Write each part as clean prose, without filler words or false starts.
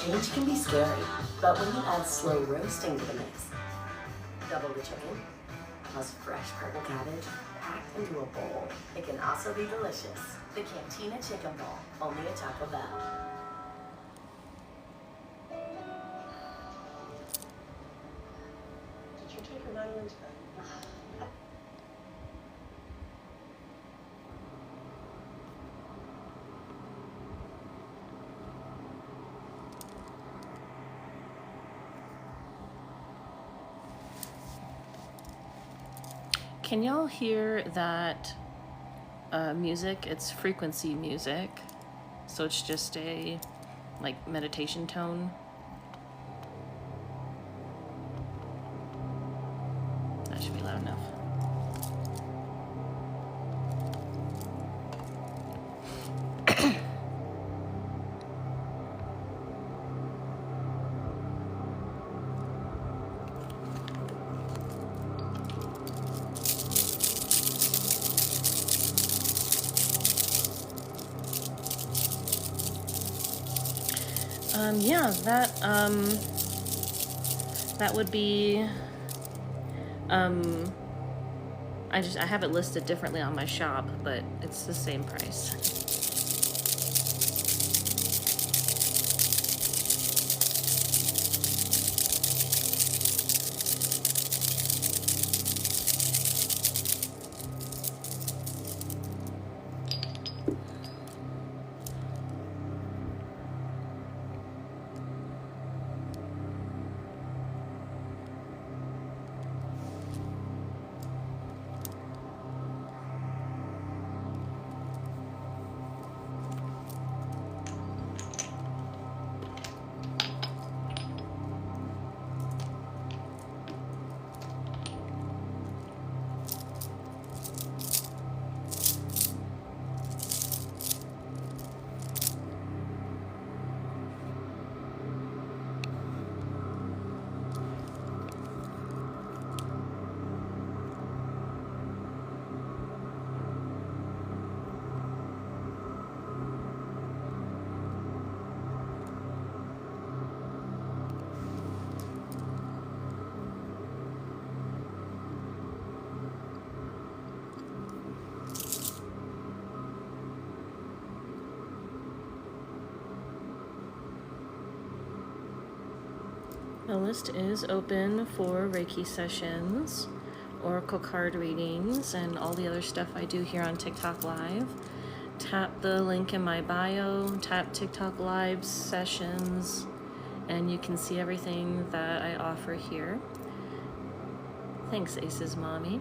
Change can be scary, but when you add slow roasting to the mix, double the chicken, plus fresh purple cabbage packed into a bowl, it can also be delicious. The Cantina Chicken Bowl, only at Taco Bell. Did you take your vitamins back? Can y'all hear that music? It's frequency music, so it's just a like meditation tone. That should be loud enough. Yeah, that would be, I have it listed differently on my shop, but it's the same price. The list is open for Reiki sessions, oracle card readings, and all the other stuff I do here on TikTok Live. Tap the link in my bio, tap TikTok Live sessions, and you can see everything that I offer here. Thanks, Ace's mommy.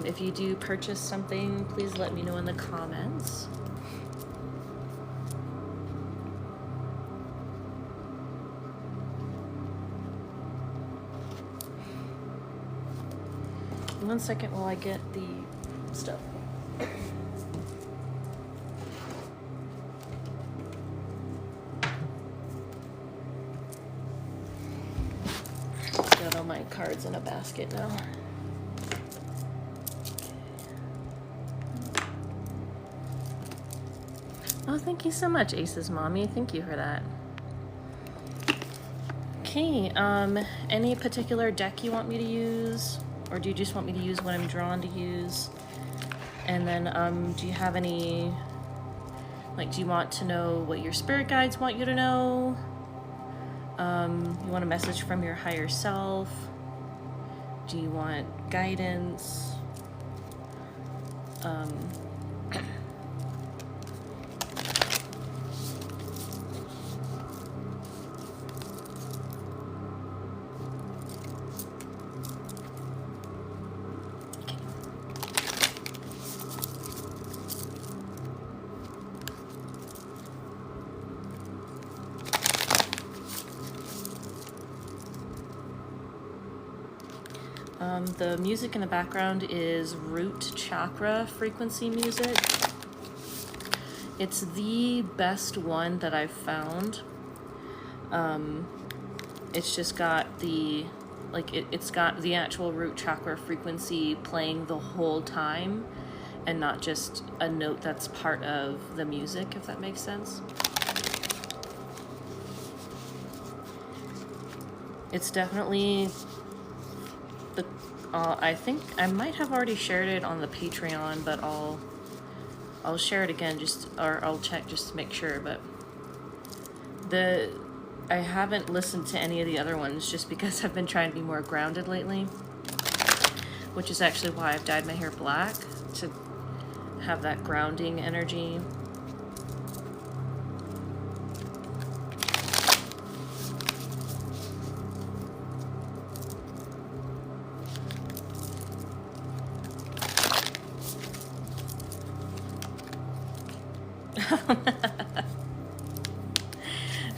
If you do purchase something, please let me know in the comments. One second while I get the stuff. Got all my cards in a basket now. Oh, thank you so much, Ace's mommy. Thank you for that. Okay, any particular deck you want me to use? Or do you just want me to use what I'm drawn to use? And then, do you have any, like, do you want to know what your spirit guides want you to know? You want a message from your higher self? Do you want guidance? The music in the background is root chakra frequency music. It's the best one that I've found. It's just got the, like, it's got the actual root chakra frequency playing the whole time and not just a note that's part of the music, if that makes sense. It's definitely the, I think I might have already shared it on the Patreon, but I'll share it again or I'll check just to make sure, but I haven't listened to any of the other ones just because I've been trying to be more grounded lately, which is actually why I've dyed my hair black, to have that grounding energy.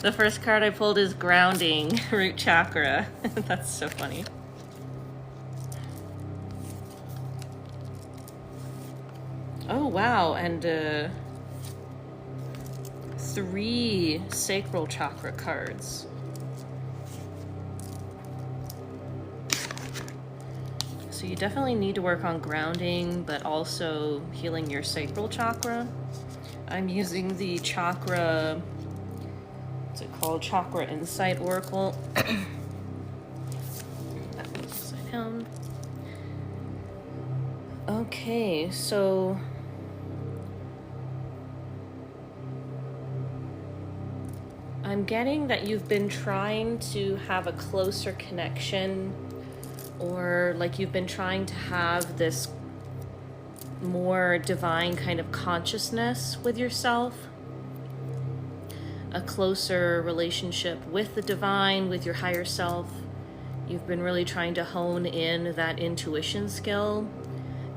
The first card I pulled is grounding, root chakra. That's so funny. Oh, wow. And 3 sacral chakra cards. So you definitely need to work on grounding, but also healing your sacral chakra. I'm using the chakra, what's it called? Chakra Insight Oracle. That one's upside down. Okay, so I'm getting that you've been trying to have a closer connection, or like you've been trying to have this more divine kind of consciousness with yourself, a closer relationship with the divine, with your higher self. You've been really trying to hone in that intuition skill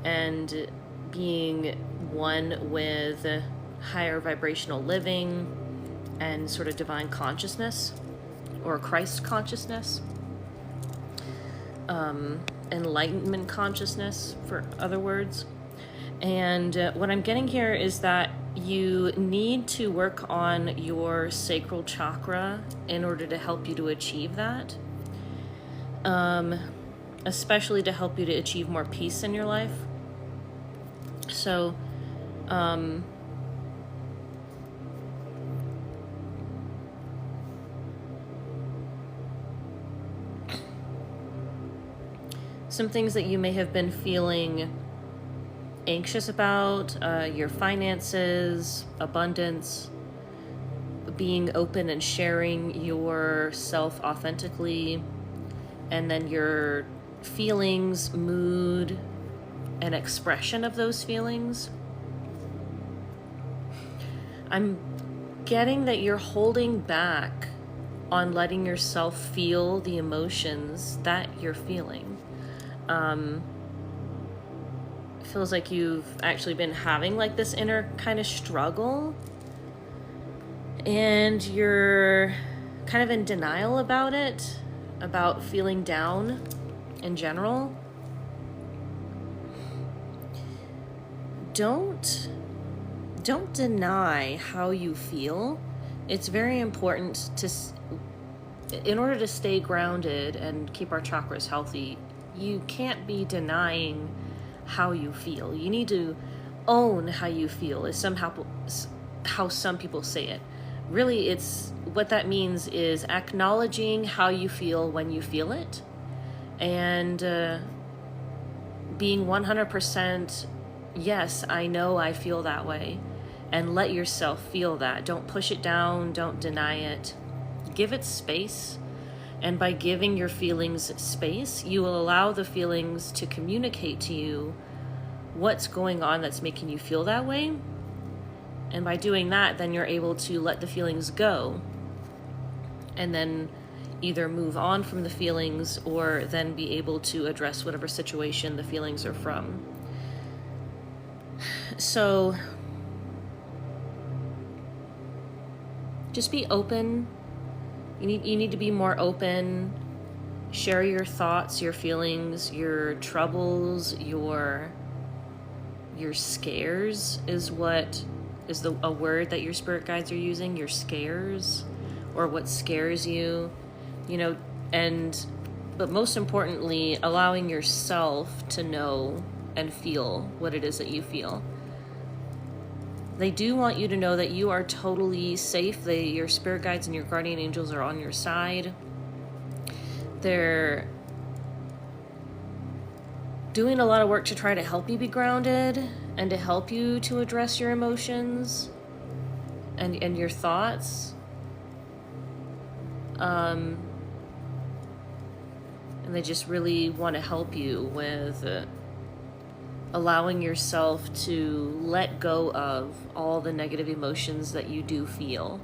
and being one with higher vibrational living and sort of divine consciousness, or Christ consciousness, enlightenment consciousness, for other words. And what I'm getting here is that you need to work on your sacral chakra in order to help you to achieve that. Especially to help you to achieve more peace in your life. So, some things that you may have been feeling anxious about, your finances, abundance, being open and sharing yourself authentically, and then your feelings, mood, and expression of those feelings. I'm getting that you're holding back on letting yourself feel the emotions that you're feeling. Feels like you've actually been having like this inner kind of struggle, and you're kind of in denial about it, about feeling down in general. Don't deny how you feel. It's very important in order to stay grounded and keep our chakras healthy, you can't be denying how you feel. You need to own how you feel, is somehow how some people say it. Really, it's what that means is acknowledging how you feel when you feel it, and being 100% yes, I know I feel that way, and let yourself feel that. Don't push it down, don't deny it. Give it space. And by giving your feelings space, you will allow the feelings to communicate to you what's going on that's making you feel that way. And by doing that, then you're able to let the feelings go, and then either move on from the feelings, or then be able to address whatever situation the feelings are from. So just be open. You need to be more open. Share your thoughts, your feelings, your troubles, your scares is a word that your spirit guides are using. Your scares, or what scares you, but most importantly, allowing yourself to know and feel what it is that you feel. They do want you to know that you are totally safe. Your spirit guides and your guardian angels are on your side. they're doing a lot of work to try to help you be grounded and to help you to address your emotions and your thoughts. And they just really want to help you with allowing yourself to let go of all the negative emotions that you do feel.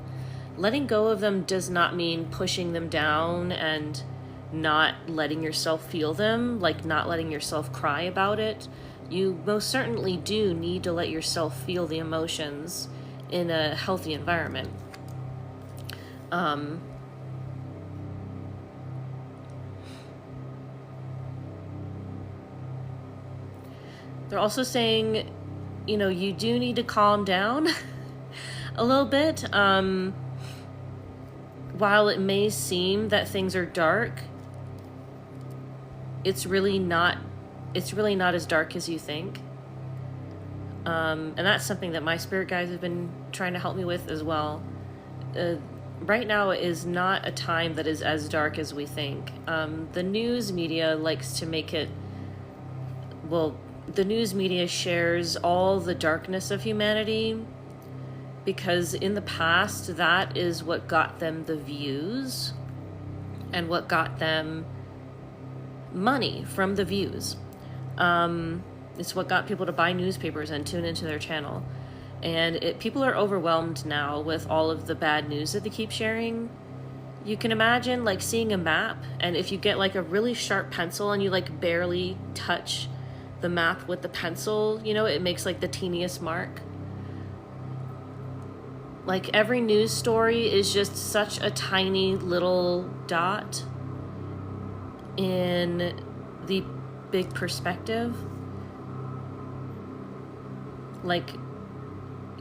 Letting go of them does not mean pushing them down and not letting yourself feel them, like not letting yourself cry about it. You most certainly do need to let yourself feel the emotions in a healthy environment. They're also saying, you do need to calm down a little bit. While it may seem that things are dark, it's really not as dark as you think. And that's something that my spirit guides have been trying to help me with as well. Right now is not a time that is as dark as we think. The news media likes to make it, the news media shares all the darkness of humanity because in the past, that is what got them the views and what got them money from the views. It's what got people to buy newspapers and tune into their channel. And people are overwhelmed now with all of the bad news that they keep sharing. You can imagine like seeing a map, and if you get like a really sharp pencil and you like barely touch the map with the pencil, it makes like the teeniest mark. Like every news story is just such a tiny little dot in the big perspective. Like,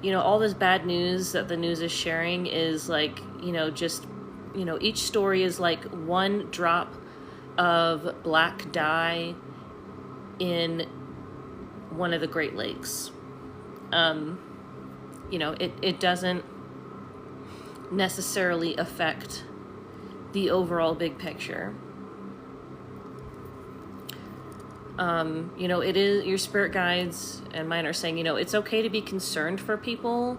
all this bad news that the news is sharing is like, each story is like one drop of black dye in one of the Great Lakes. It doesn't necessarily affect the overall big picture. It is, your spirit guides and mine are saying, it's okay to be concerned for people,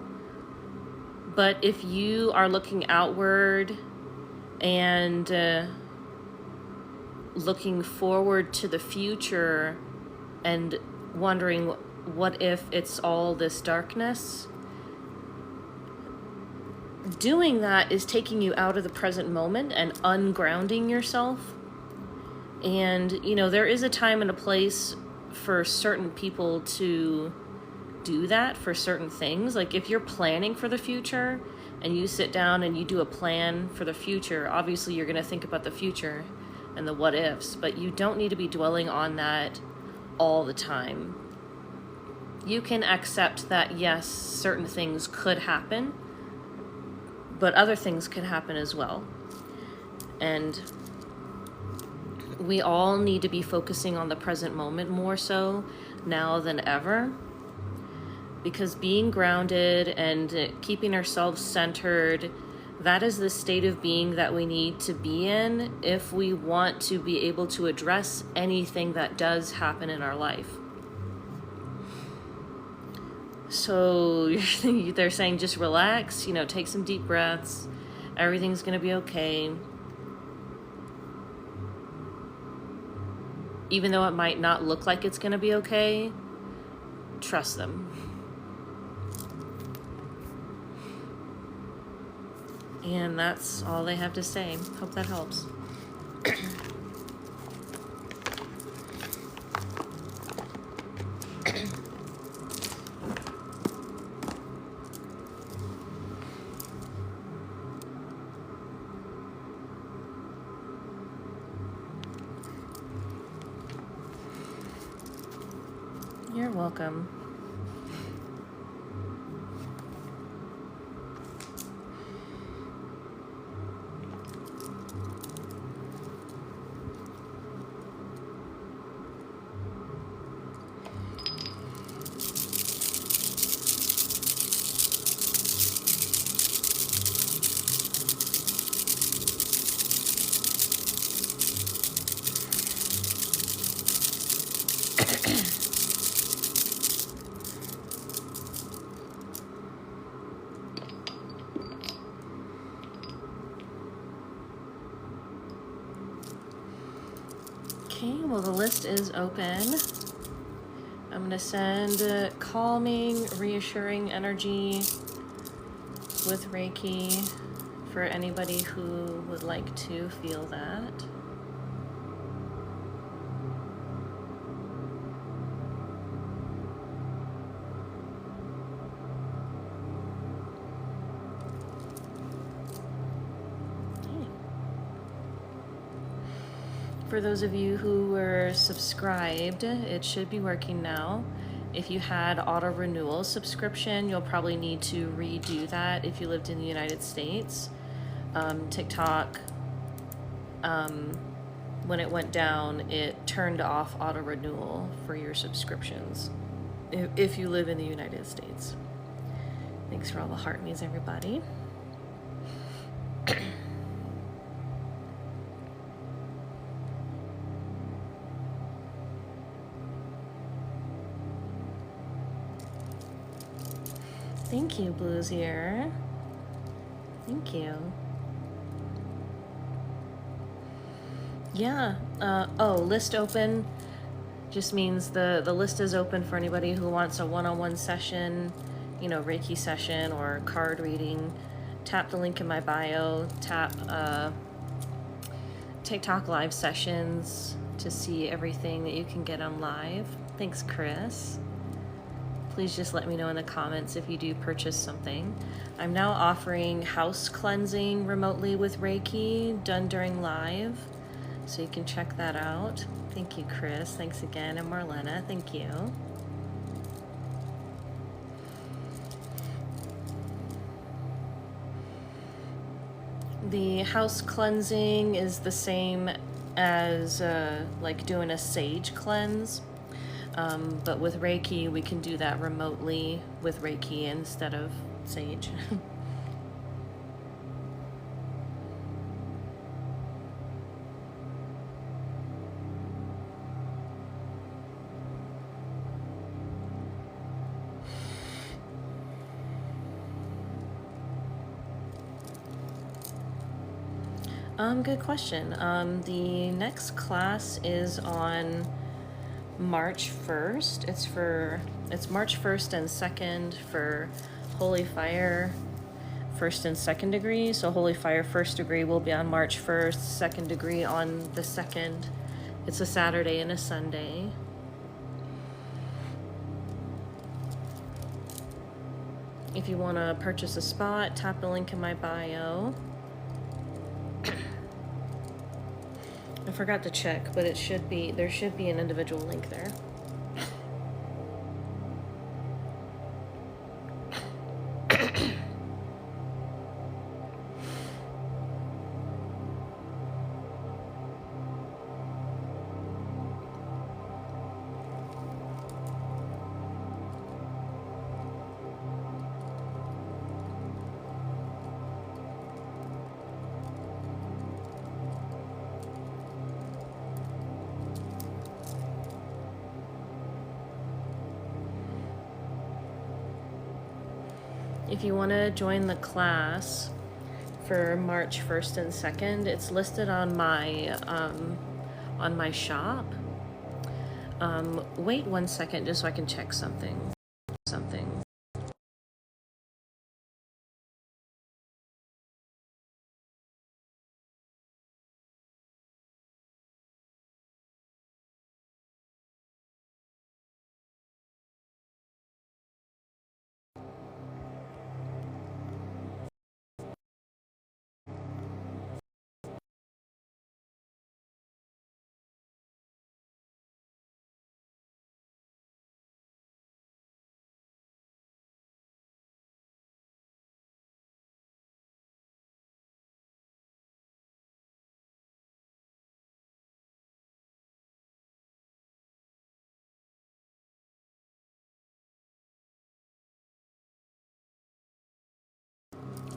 but if you are looking outward and looking forward to the future and wondering what if it's all this darkness, doing that is taking you out of the present moment and ungrounding yourself. And, there is a time and a place for certain people to do that for certain things. Like if you're planning for the future and you sit down and you do a plan for the future, obviously you're going to think about the future and the what ifs, but you don't need to be dwelling on that all the time. You can accept that, yes, certain things could happen, but other things can happen as well. And we all need to be focusing on the present moment more so now than ever, because being grounded and keeping ourselves centered, that is the state of being that we need to be in if we want to be able to address anything that does happen in our life. So they're saying just relax, take some deep breaths. Everything's going to be okay. Even though it might not look like it's going to be okay, trust them. And that's all they have to say. Hope that helps. You're welcome. Okay, well, the list is open. I'm going to send calming, reassuring energy with Reiki for anybody who would like to feel that. For those of you who were subscribed, it should be working now. If you had auto renewal subscription, you'll probably need to redo that if you lived in the United States. TikTok, when it went down, it turned off auto renewal for your subscriptions if you live in the United States. Thanks for all the heart me's, everybody. Thank you, Blue's Ear. Thank you. Yeah. List open just means the list is open for anybody who wants a one-on-one session, you know, Reiki session or card reading. Tap the link in my bio. Tap TikTok live sessions to see everything that you can get on live. Thanks, Chris. Please just let me know in the comments if you do purchase something. I'm now offering house cleansing remotely with Reiki done during live, so you can check that out. Thank you, Chris. Thanks again. And Marlena, thank you. The house cleansing is the same as like doing a sage cleanse. But with Reiki, we can do that remotely with Reiki instead of sage. Good question. The next class is on March 1st. It's March 1st and 2nd for Holy Fire 1st and 2nd degree. So Holy Fire 1st degree will be on March 1st, 2nd degree on the 2nd. It's a Saturday and a Sunday. If you want to purchase a spot, tap the link in my bio. I forgot to check, but there should be an individual link there. If you want to join the class for March 1st and 2nd, it's listed on my shop. Wait 1 second just so I can check something.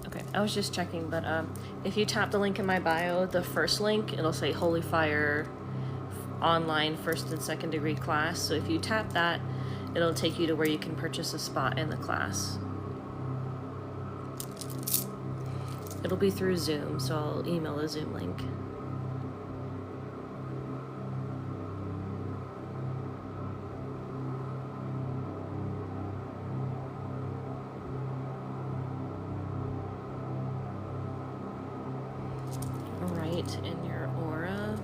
Okay, I was just checking, but if you tap the link in my bio, the first link, it'll say Holy Fire online 1st and 2nd degree class. So if you tap that, it'll take you to where you can purchase a spot in the class. It'll be through Zoom, so I'll email a Zoom link. light in your aura.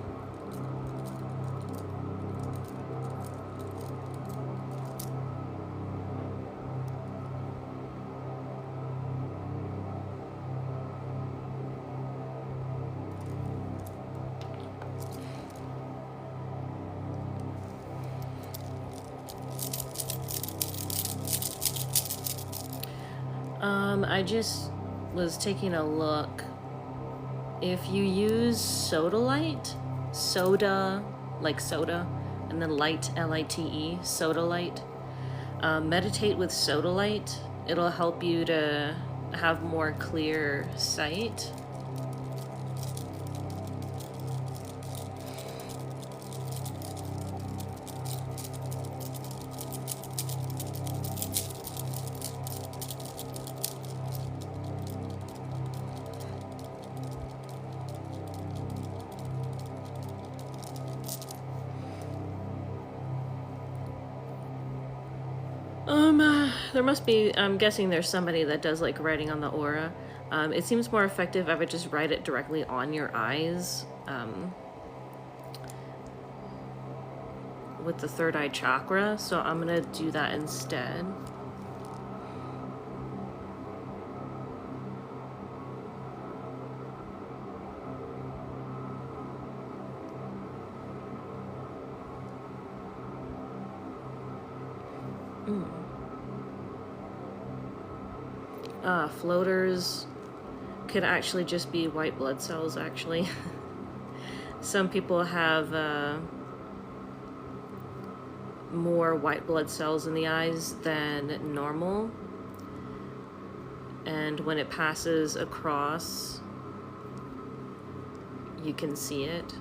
I just was taking a look. If you use sodalite, soda, like soda, and then light, L-I-T-E, sodalite, meditate with sodalite. It'll help you to have more clear sight. There must be, I'm guessing there's somebody that does like writing on the aura. It seems more effective if I would just write it directly on your eyes, with the third eye chakra, so I'm gonna do that instead. Floaters could actually just be white blood cells, actually. Some people have more white blood cells in the eyes than normal. And when it passes across, you can see it.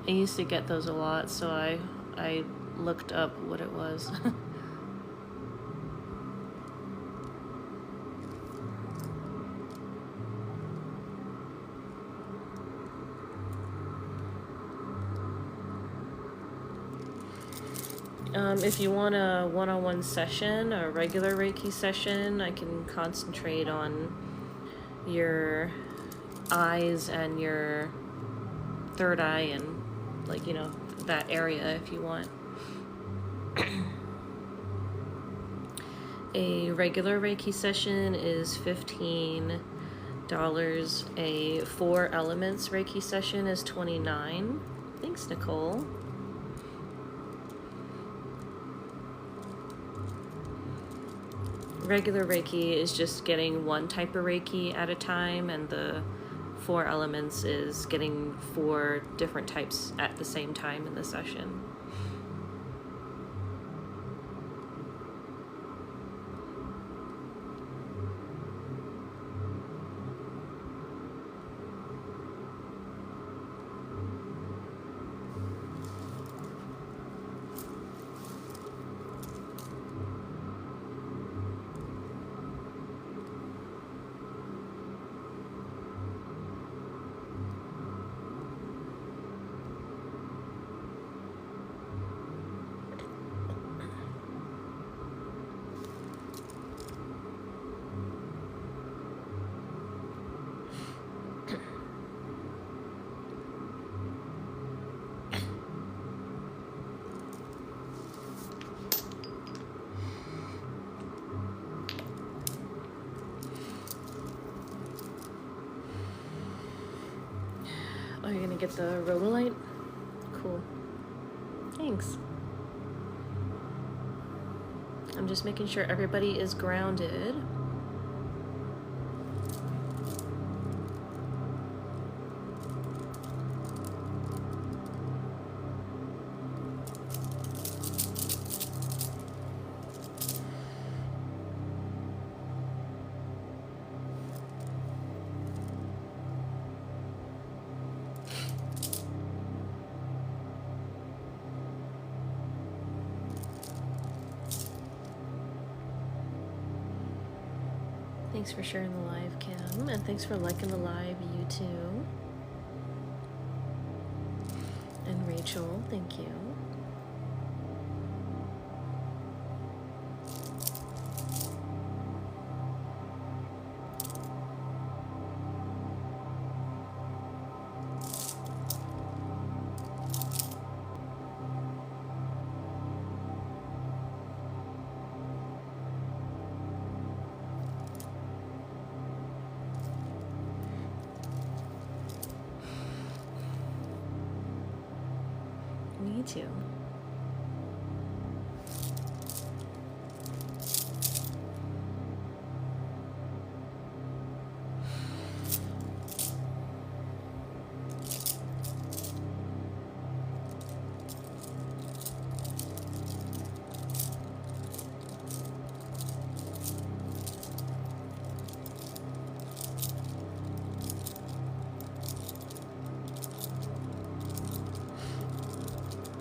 I used to get those a lot, so I looked up what it was. If you want a one-on-one session, a regular Reiki session, I can concentrate on your eyes and your third eye and, like, you know, that area if you want. A regular Reiki session is $15. A 4 elements Reiki session is $29. Thanks, Nicole. Regular Reiki is just getting one type of Reiki at a time, and the 4 elements is getting 4 different types at the same time in the session. Oh, you're gonna get the rhodolite? Cool. Thanks. I'm just making sure everybody is grounded. Thanks for sharing the live, Kim. And thanks for liking the live, you too. And Rachel, thank you. Me too.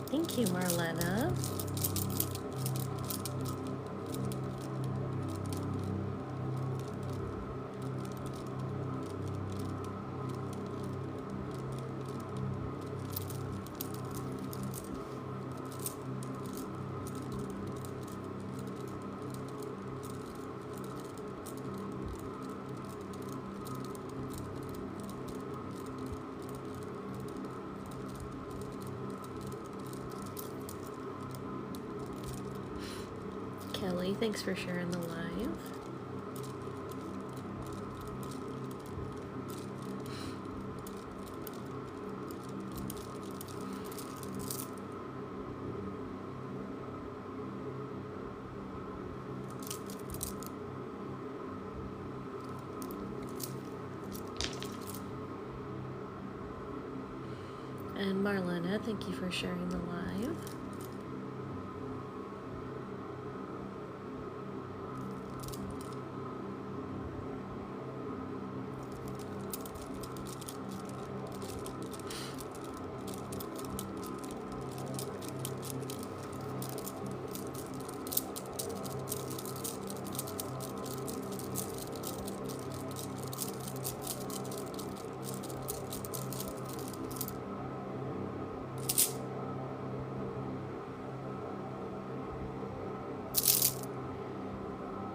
Thank you, Marlena. Kelly, thanks for sharing the live. And Marlena, thank you for sharing the live.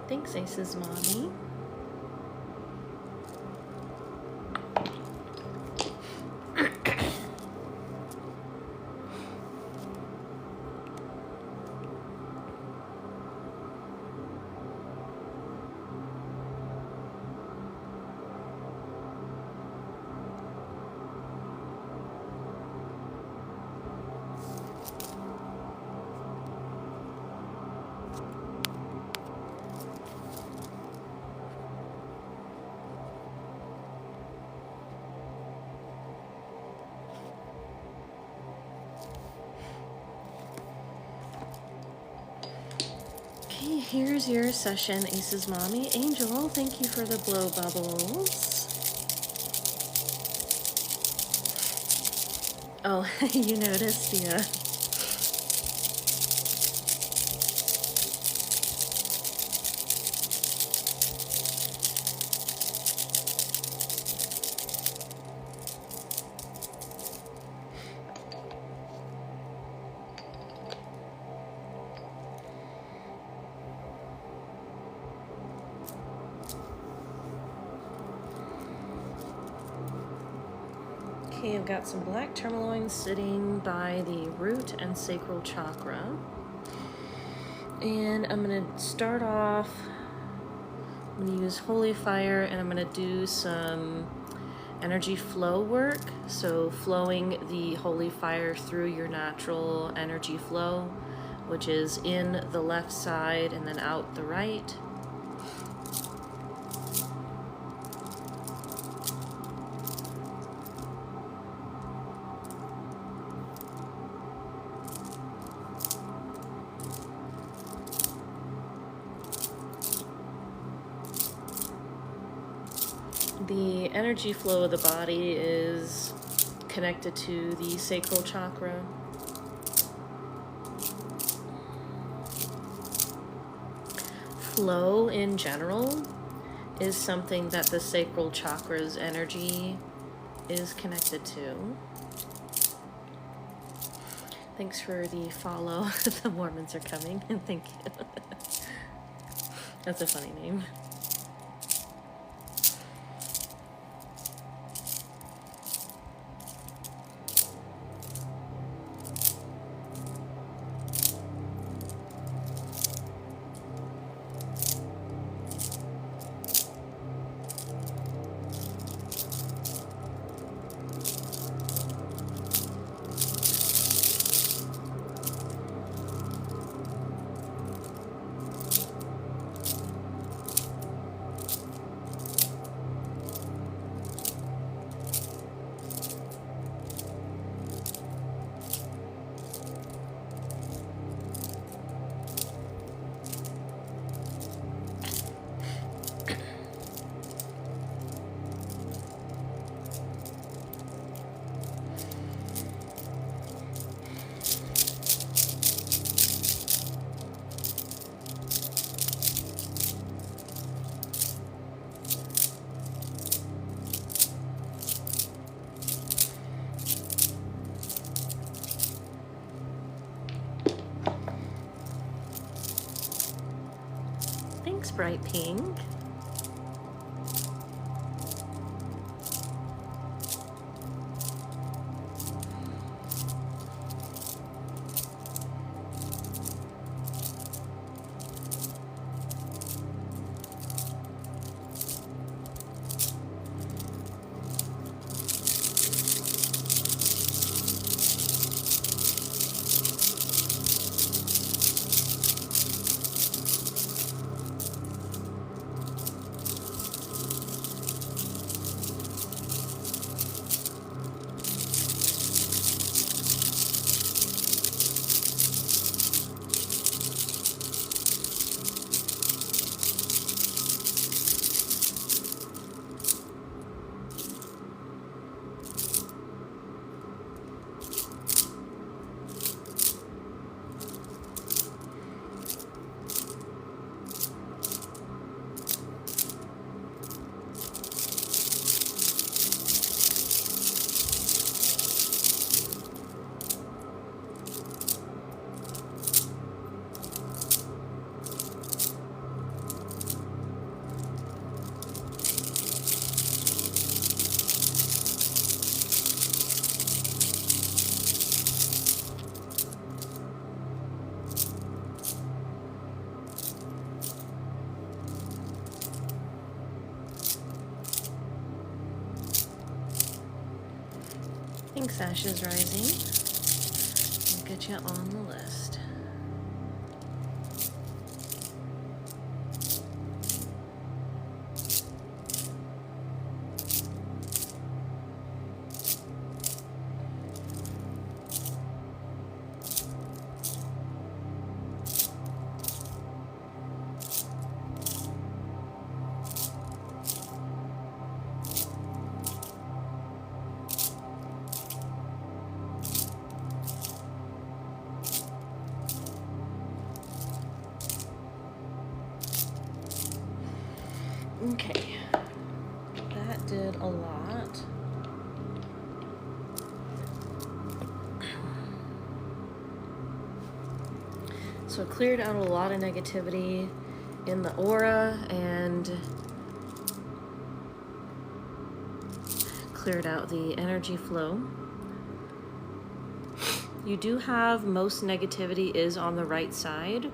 Thanks, Ace's mommy. Okay, here's your session, Ace's mommy. Angel, thank you for the blow bubbles. Oh, you noticed, yeah. Okay, I've got some black tourmaline sitting by the root and sacral chakra. And I'm going to start off, I'm going to use holy fire, and I'm going to do some energy flow work. So flowing the holy fire through your natural energy flow, which is in the left side and then out the right. The energy flow of the body is connected to the sacral chakra. Flow in general is something that the sacral chakra's energy is connected to. Thanks for the follow. The Mormons are coming. Thank you. That's a funny name. Thanks, Bright Pink. Thanks, Ashes Rising. I'll get you on the list. Okay, that did a lot. So it cleared out a lot of negativity in the aura and cleared out the energy flow. You do have most negativity is on the right side,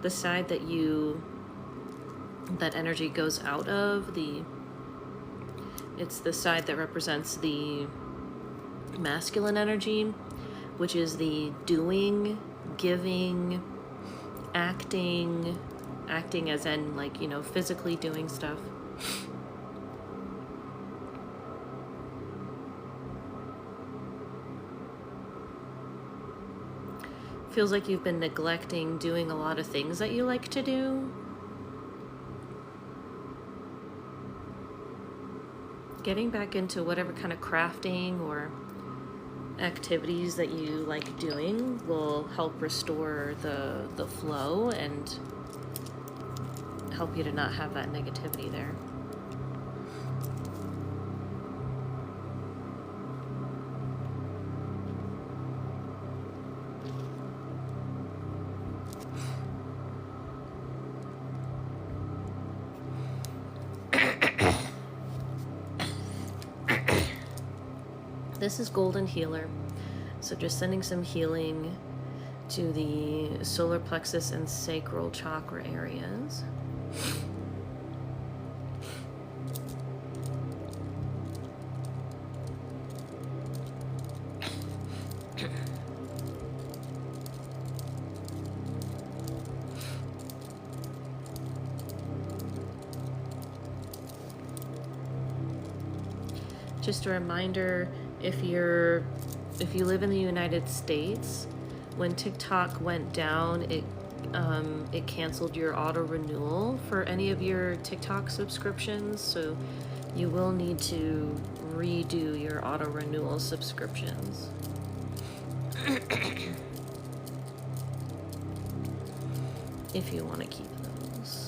the side that that energy goes out of. It's the side that represents the masculine energy, which is the doing, giving, acting as in, like, you know, physically doing stuff. Feels like you've been neglecting doing a lot of things that you like to do. Getting back into whatever kind of crafting or activities that you like doing will help restore the flow and help you to not have that negativity there. This is Golden Healer. So just sending some healing to the solar plexus and sacral chakra areas. Just a reminder, if you live in the United States, when TikTok went down, it canceled your auto renewal for any of your TikTok subscriptions, so you will need to redo your auto renewal subscriptions. If you want to keep those.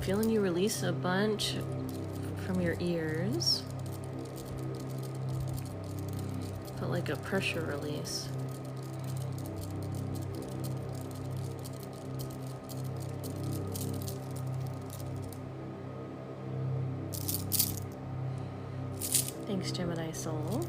Feeling you release a bunch from your ears. Felt like a pressure release. Thanks, Gemini Soul.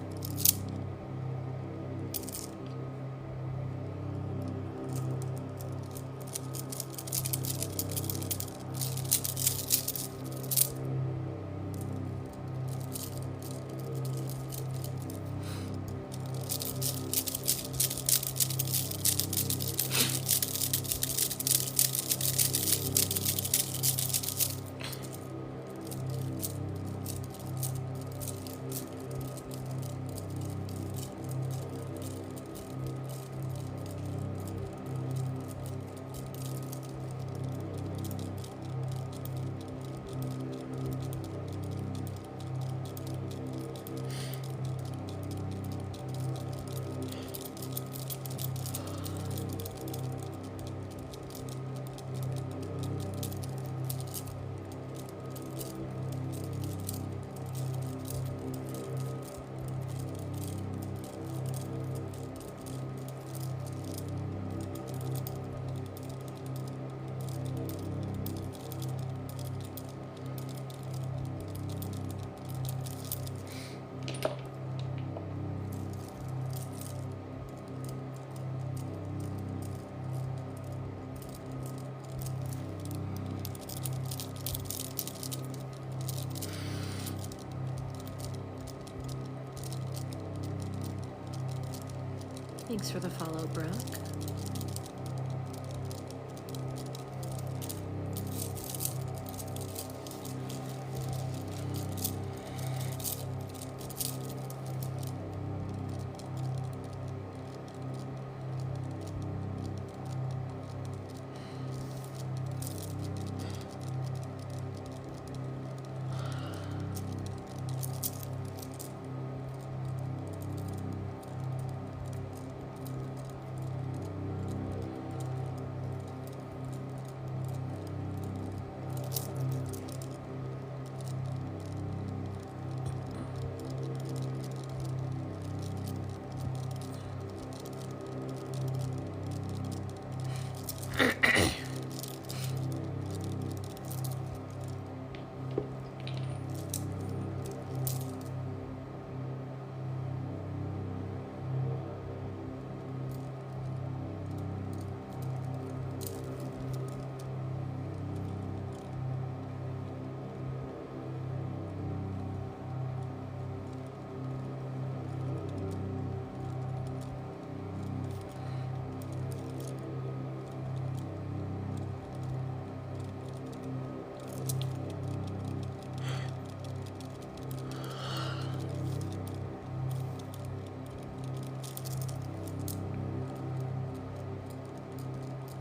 Thanks for the follow, Brooke.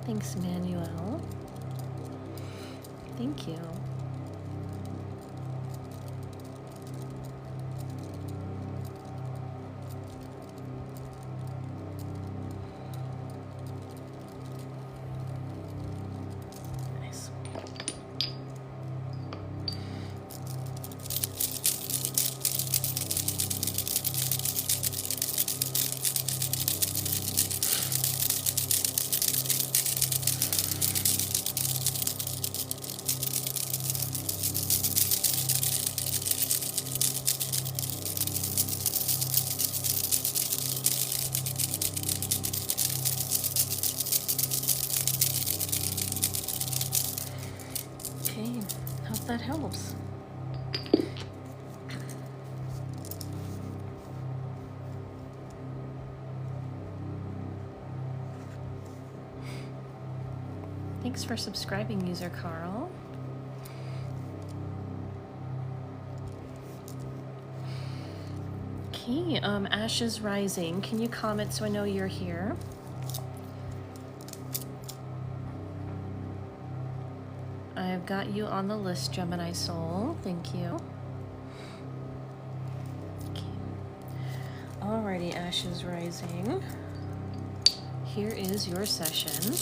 Thanks, Manuel. Thank you. Nice. that helps. Thanks for subscribing, user Carl. Okay, Ashes Rising, can you comment so I know you're here? I've got you on the list, Gemini Soul. Thank you. Okay. Alrighty, Ashes Rising. Here is your session.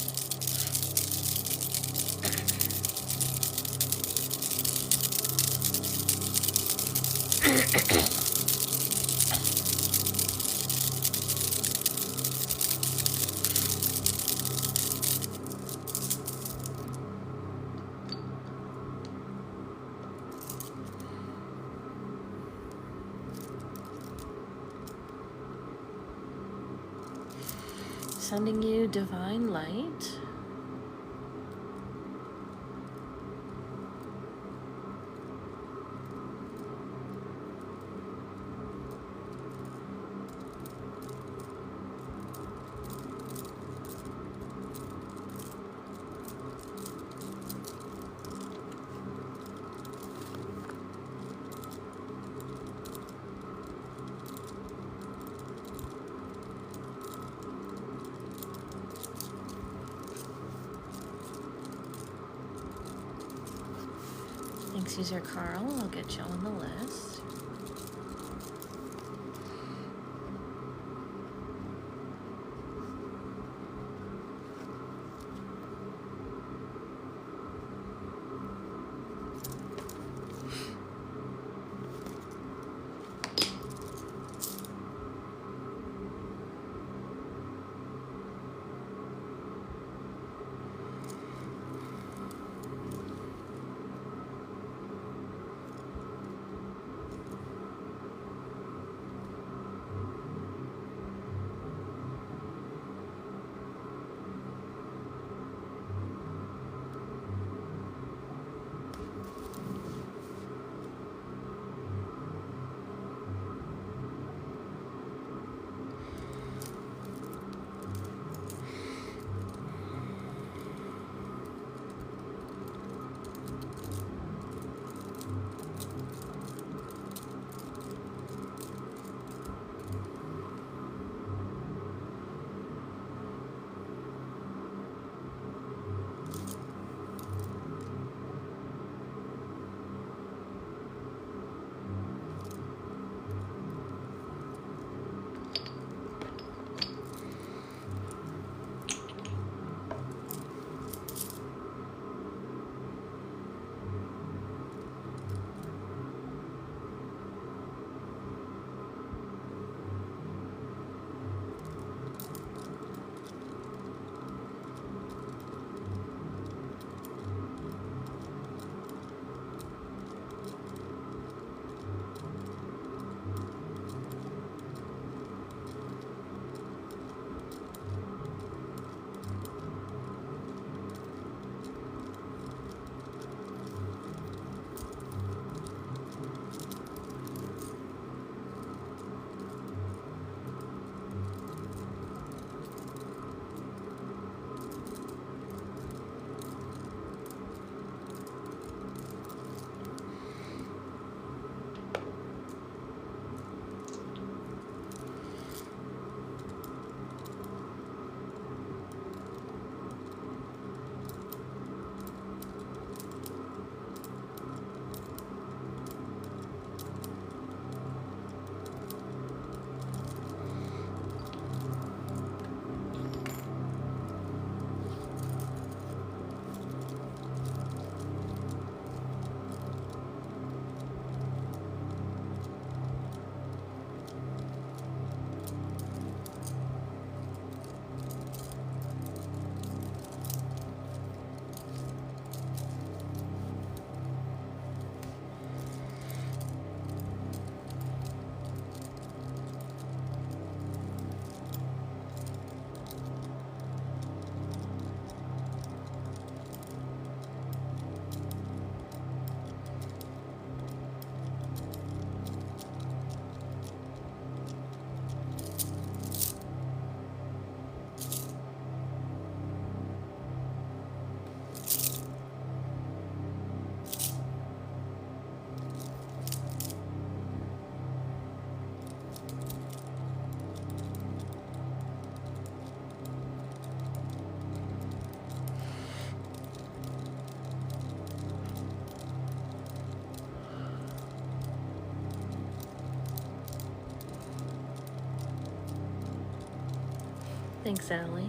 Sending you divine light. Thanks, user Carl. I'll get you on the list. Thanks, Allie.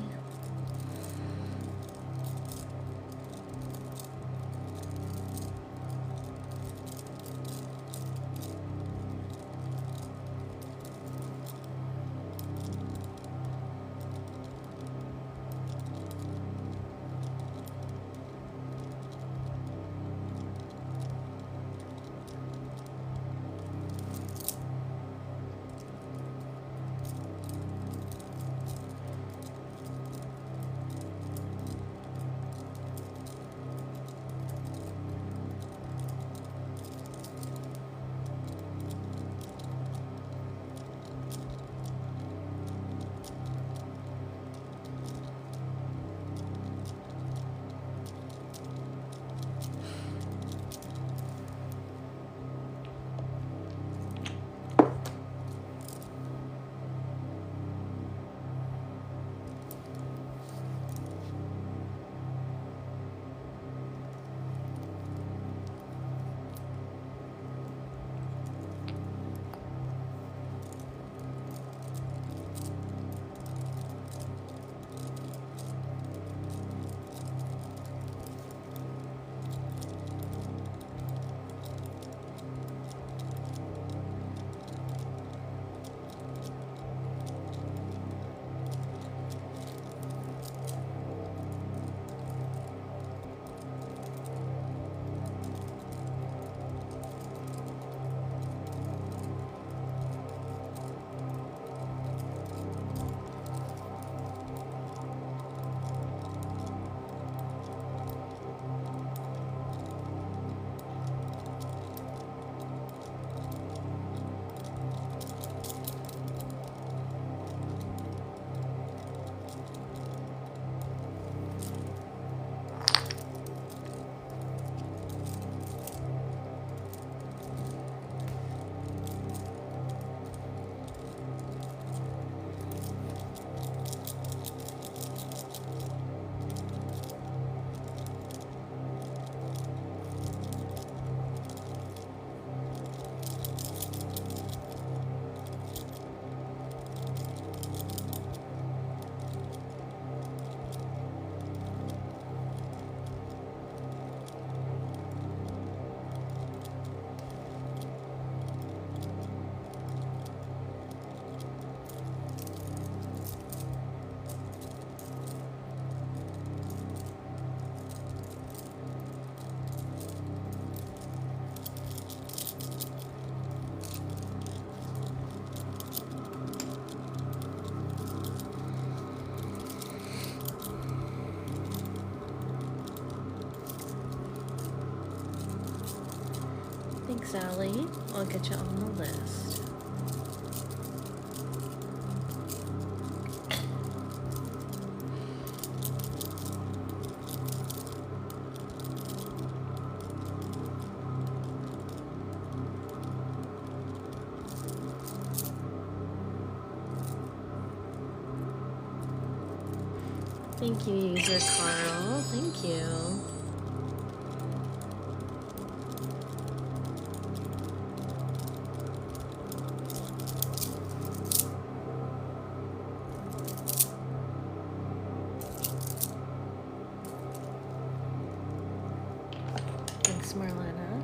Thanks, Allie. I'll get you on the list. Thank you, user Carl. Thank you. Thanks, Marlena.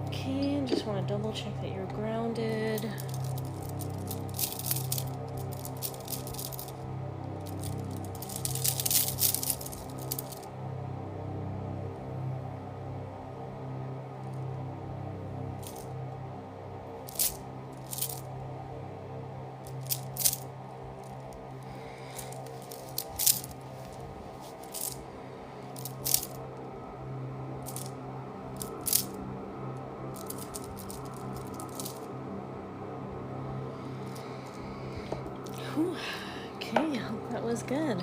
Okay, just want to double check that you're grounded. Okay, I hope that was good.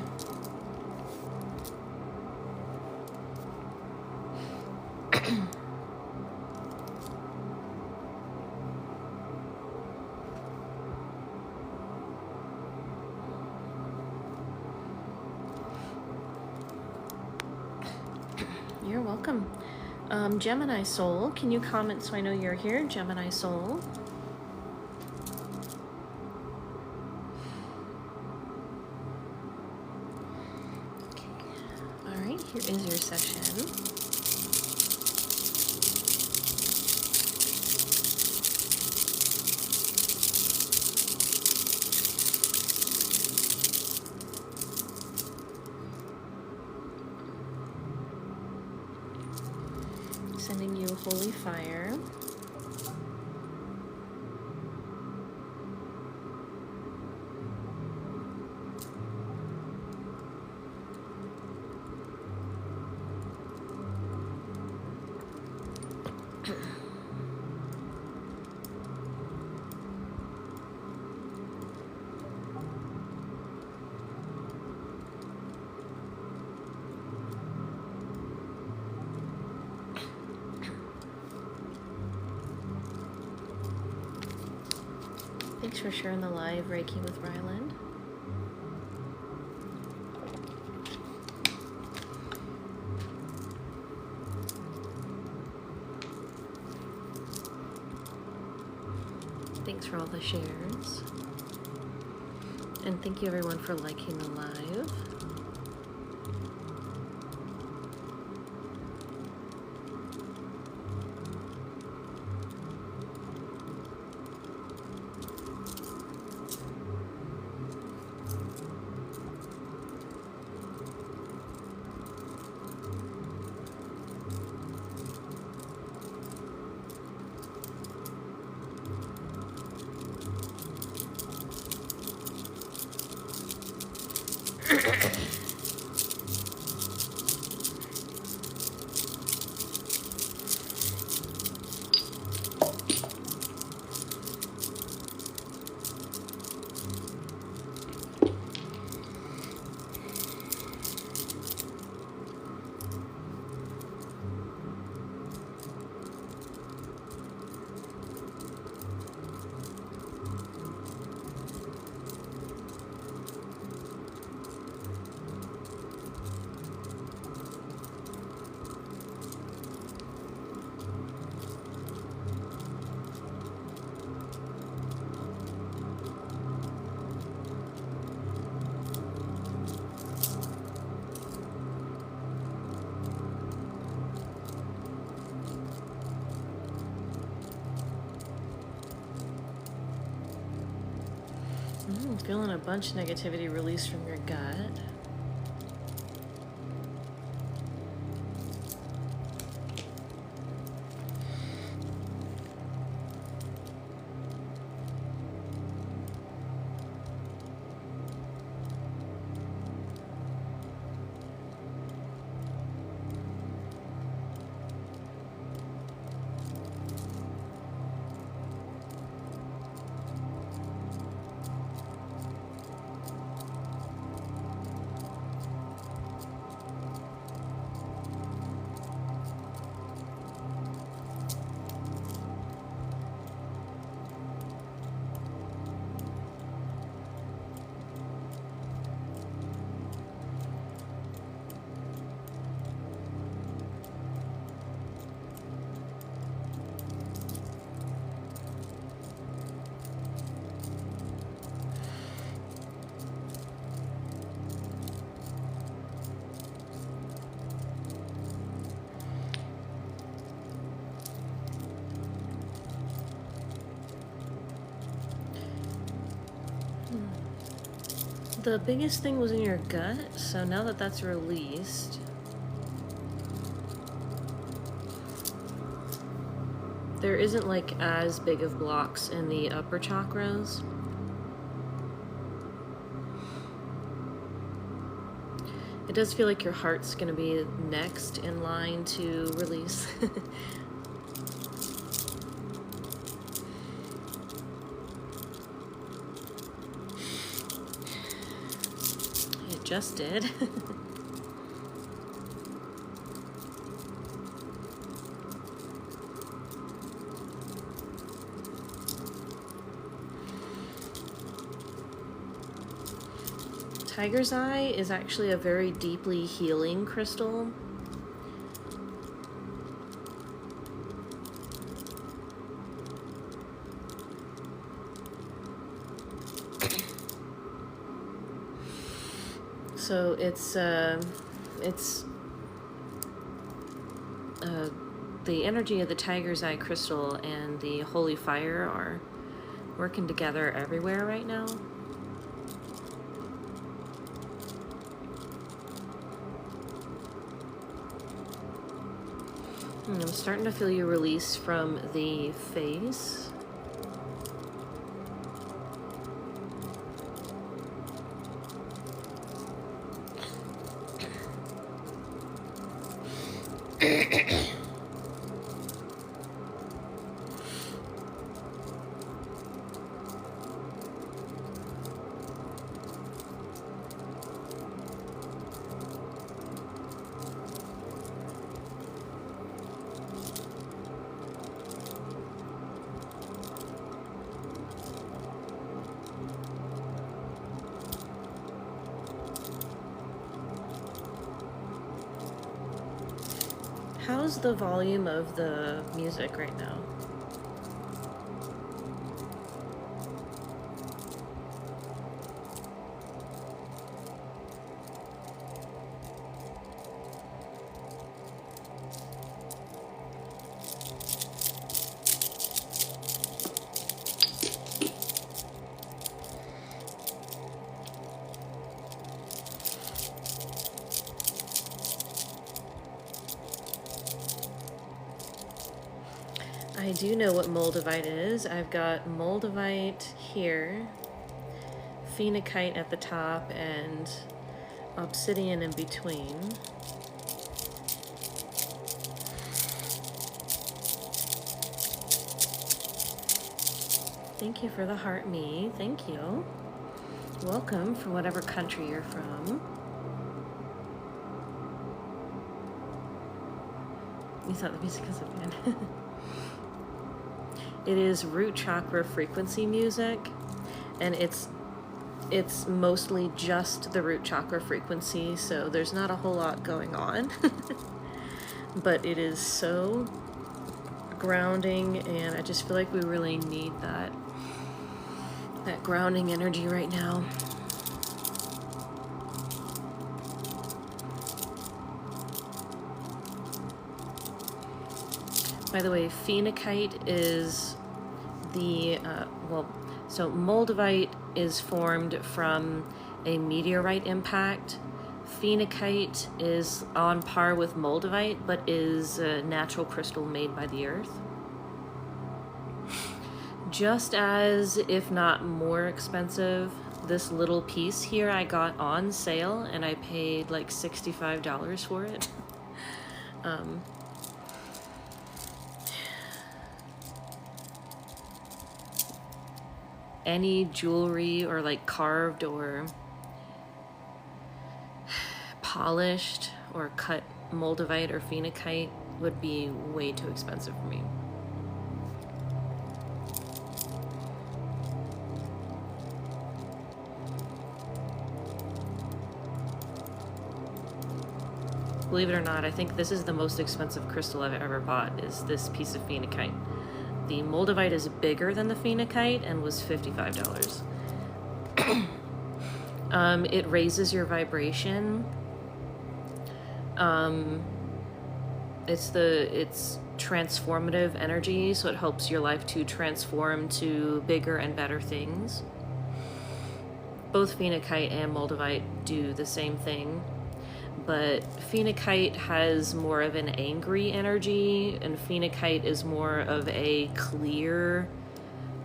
You're welcome. Gemini Soul, can you comment so I know you're here? Gemini Soul. Okay. All right, here is your session. Sending you holy fire. Thanks for sharing the live Reiki with Ryland. Thanks for all the shares. And thank you everyone for liking the live. Feeling a bunch of negativity released from your gut. The biggest thing was in your gut, so now that that's released, there isn't like as big of blocks in the upper chakras. It does feel like your heart's going to be next in line to release. just did. Tiger's Eye is actually a very deeply healing crystal. So it's the energy of the Tiger's Eye crystal and the holy fire are working together everywhere right now. I'm starting to feel you release from the face. How's the volume of the music right now? I do know what moldavite is. I've got moldavite here, phenakite at the top, and obsidian in between. Thank you for the heart me. Thank you. Welcome from whatever country you're from. You thought the music was a band. It is root chakra frequency music, and it's mostly just the root chakra frequency, so there's not a whole lot going on. But it is so grounding, and I just feel like we really need that grounding energy right now. By the way, phenakite is the, so moldavite is formed from a meteorite impact. Phenakite is on par with moldavite, but is a natural crystal made by the earth. Just as, if not more expensive, this little piece here I got on sale, and I paid like $65 for it. Any jewelry or like carved or polished or cut moldavite or phenakite would be way too expensive for me. Believe it or not, I think this is the most expensive crystal I've ever bought, is this piece of phenakite. The moldavite is bigger than the phenakite and was $55. It raises your vibration. It's transformative energy, so it helps your life to transform to bigger and better things. Both phenakite and moldavite do the same thing, but phenakite has more of an angry energy, and phenakite is more of a clear,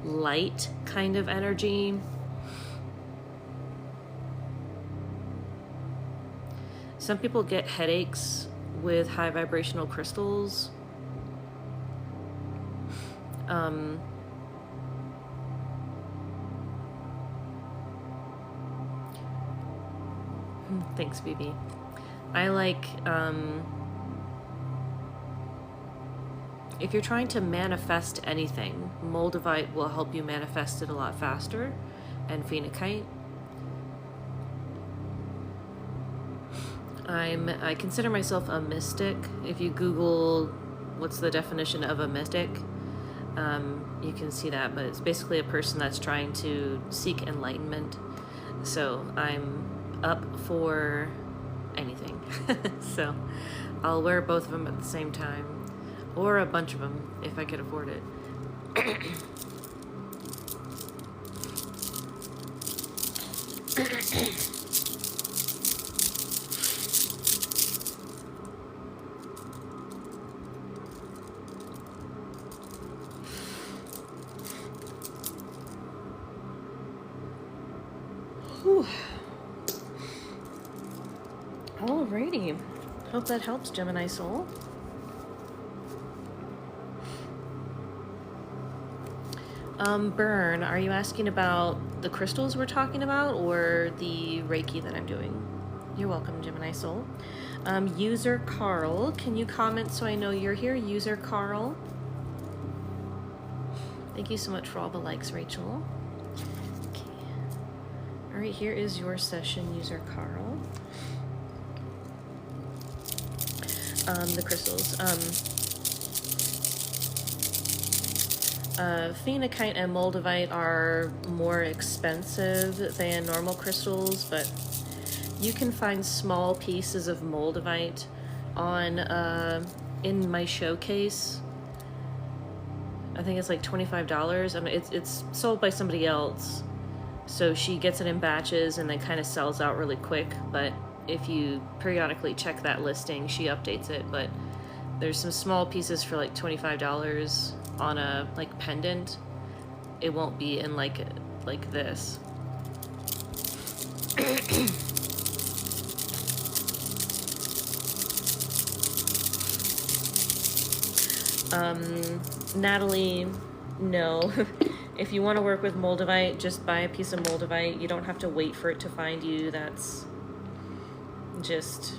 light kind of energy. Some people get headaches with high vibrational crystals. Thanks, BB. I like, if you're trying to manifest anything, Moldavite will help you manifest it a lot faster, and phenakite. I consider myself a mystic. If you Google what's the definition of a mystic, you can see that, but it's basically a person that's trying to seek enlightenment. So I'm up for anything. So I'll wear both of them at the same time, or a bunch of them if I could afford it. Whew. Alrighty. Hope that helps, Gemini Soul. Burn, are you asking about the crystals we're talking about or the Reiki that I'm doing? You're welcome, Gemini Soul. User Carl, can you comment so I know you're here? User Carl. Thank you so much for all the likes, Rachel. Okay. All right, here is your session, User Carl. The crystals. Phenakite and Moldavite are more expensive than normal crystals, but you can find small pieces of Moldavite on in my showcase. I think it's like $25. I mean, it's sold by somebody else, so she gets it in batches and then kind of sells out really quick. But if you periodically check that listing, she updates it. But there's some small pieces for like $25 on a like pendant. It won't be in like this. Natalie, no. If you want to work with Moldavite, just buy a piece of Moldavite. You don't have to wait for it to find you. That's just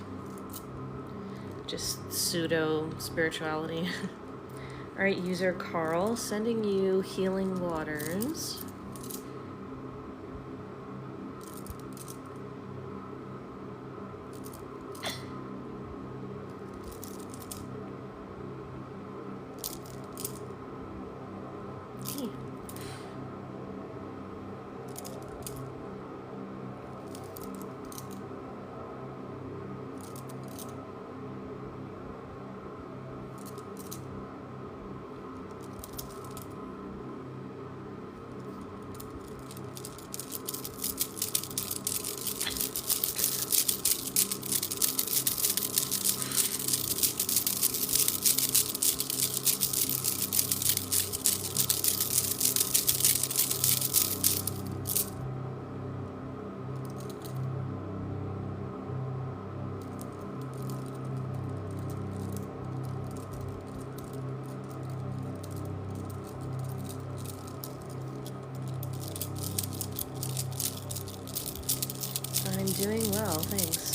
pseudo spirituality. All right, user Carl, sending you healing waters. I'm doing well, thanks.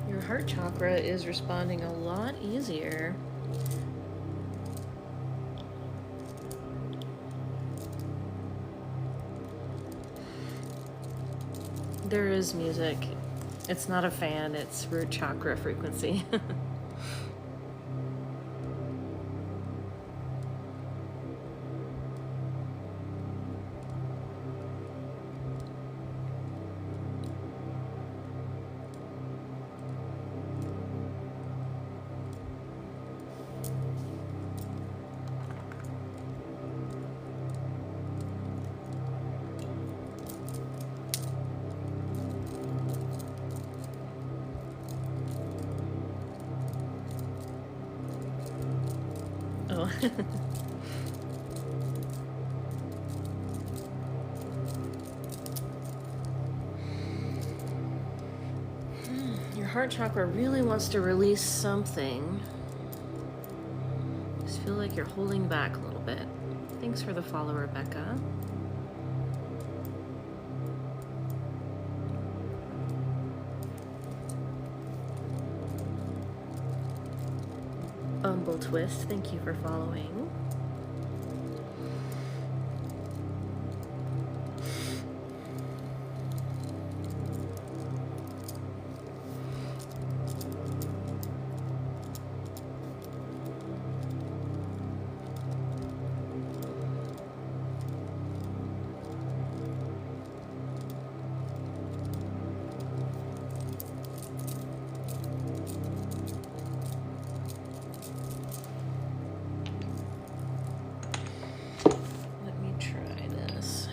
Your heart chakra is responding a lot easier. There is music. It's not a fan, it's root chakra frequency. Oh. Your heart chakra really wants to release something. Just feel like you're holding back a little bit. Thanks for the follow, Rebecca. Bumble Twist, thank you for following. Let me try this.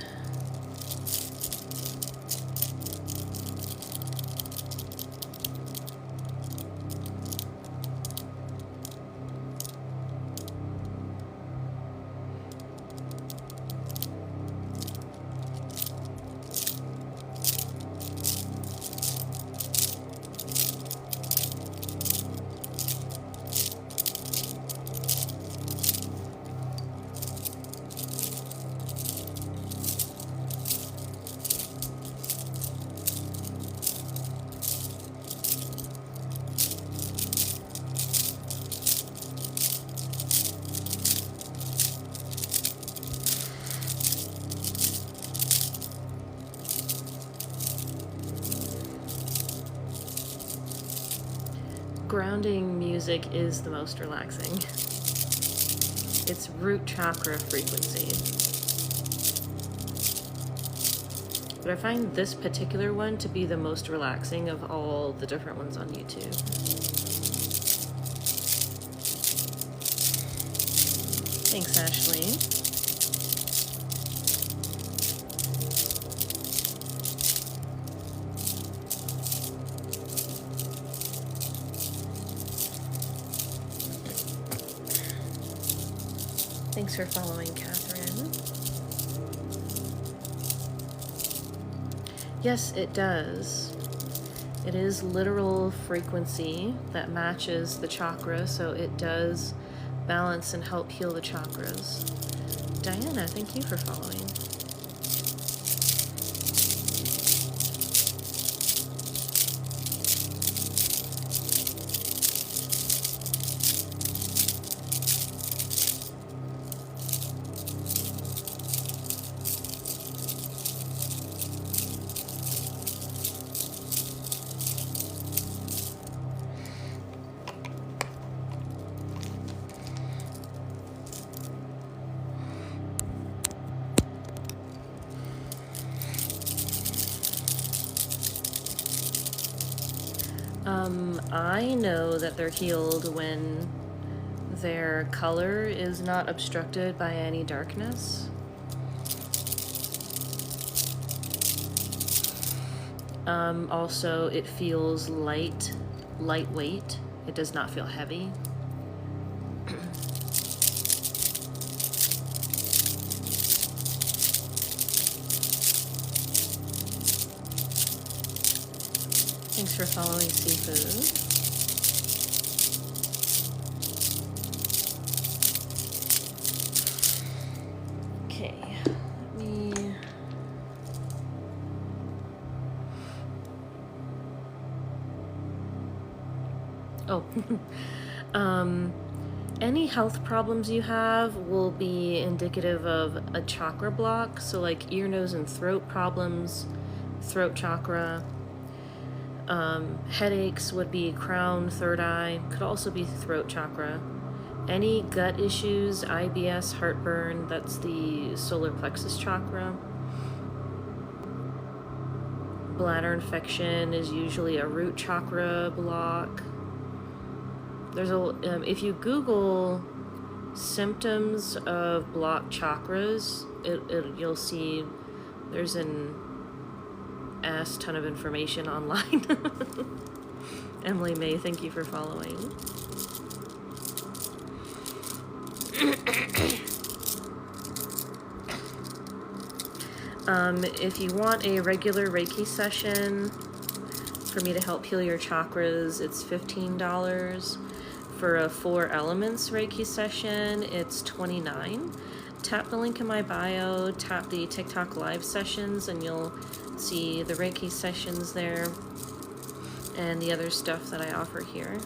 Grounding music is the most relaxing. It's root chakra frequency. But I find this particular one to be the most relaxing of all the different ones on YouTube. Thanks, Ashley. Thanks for following, Catherine. Yes, it does. It is literal frequency that matches the chakra, so it does balance and help heal the chakras. Diana, thank you for following. I know that they're healed when their color is not obstructed by any darkness. Also, it feels lightweight. It does not feel heavy. Thanks for following, Seafood. Okay, let me... Oh, any health problems you have will be indicative of a chakra block. So like ear, nose, and throat problems, throat chakra. Headaches would be crown, third eye, could also be throat chakra. Any gut issues, IBS, heartburn, that's the solar plexus chakra. Bladder infection is usually a root chakra block. There's a if you Google symptoms of blocked chakras, you'll see there's an ass ton of information online. Emily May, thank you for following. If you want a regular Reiki session for me to help heal your chakras, it's $15. For a 4 elements Reiki session, it's $29. Tap the link in my bio, tap the TikTok live sessions, and you'll see the Reiki sessions there and the other stuff that I offer here.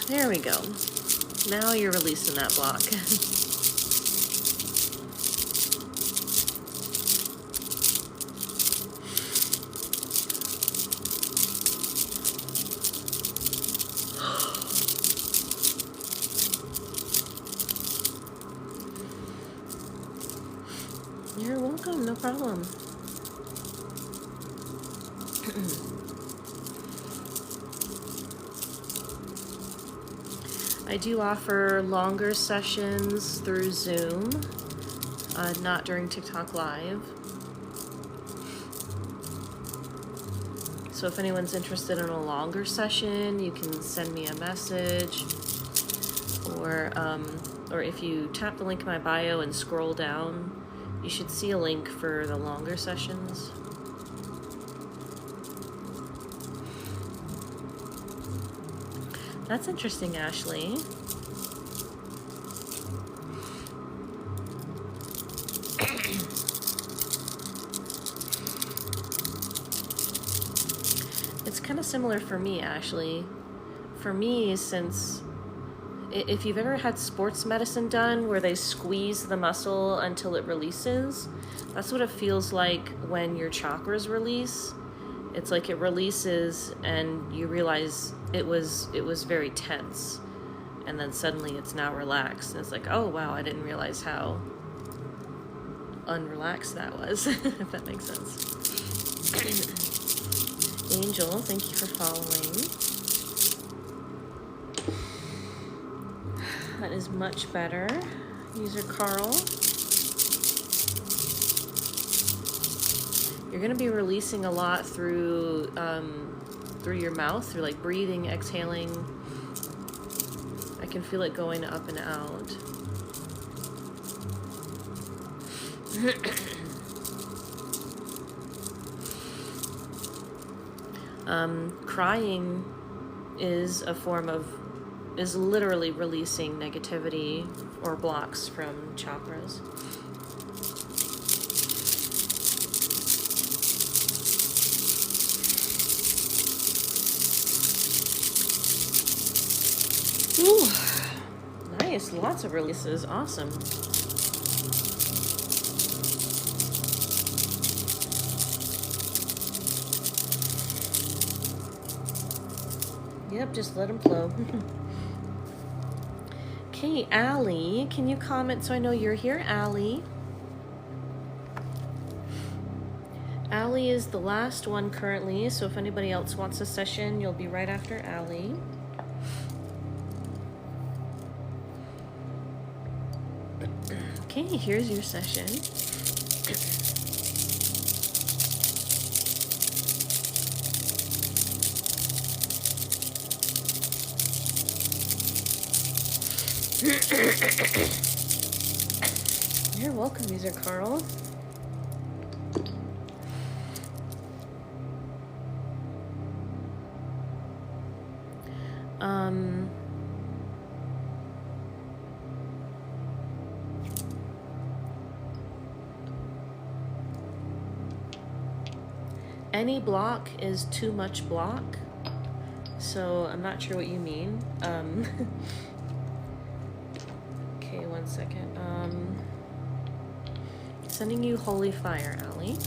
There we go. Now you're releasing that block. You're welcome, no problem. I do offer longer sessions through Zoom, not during TikTok Live. So if anyone's interested in a longer session, you can send me a message, or if you tap the link in my bio and scroll down, you should see a link for the longer sessions. That's interesting, Ashley. It's kind of similar for me, Ashley. For me, since if you've ever had sports medicine done where they squeeze the muscle until it releases, that's what it feels like when your chakras release. It's like it releases and you realize it was very tense, and then suddenly it's now relaxed, and it's like, oh wow, I didn't realize how unrelaxed that was. If that makes sense. Angel, thank you for following. That is much better. User Carl. You're going to be releasing a lot through your mouth, through like breathing, exhaling. I can feel it going up and out. Crying is literally releasing negativity or blocks from chakras. Ooh, nice, lots of releases, awesome. Yep, just let them flow. Okay, Allie, can you comment so I know you're here, Allie? Allie is the last one currently, so if anybody else wants a session, you'll be right after Allie. Okay, here's your session. You're welcome, user Carl. Any block is too much block, so I'm not sure what you mean. Okay, one second. Sending you holy fire, Allie.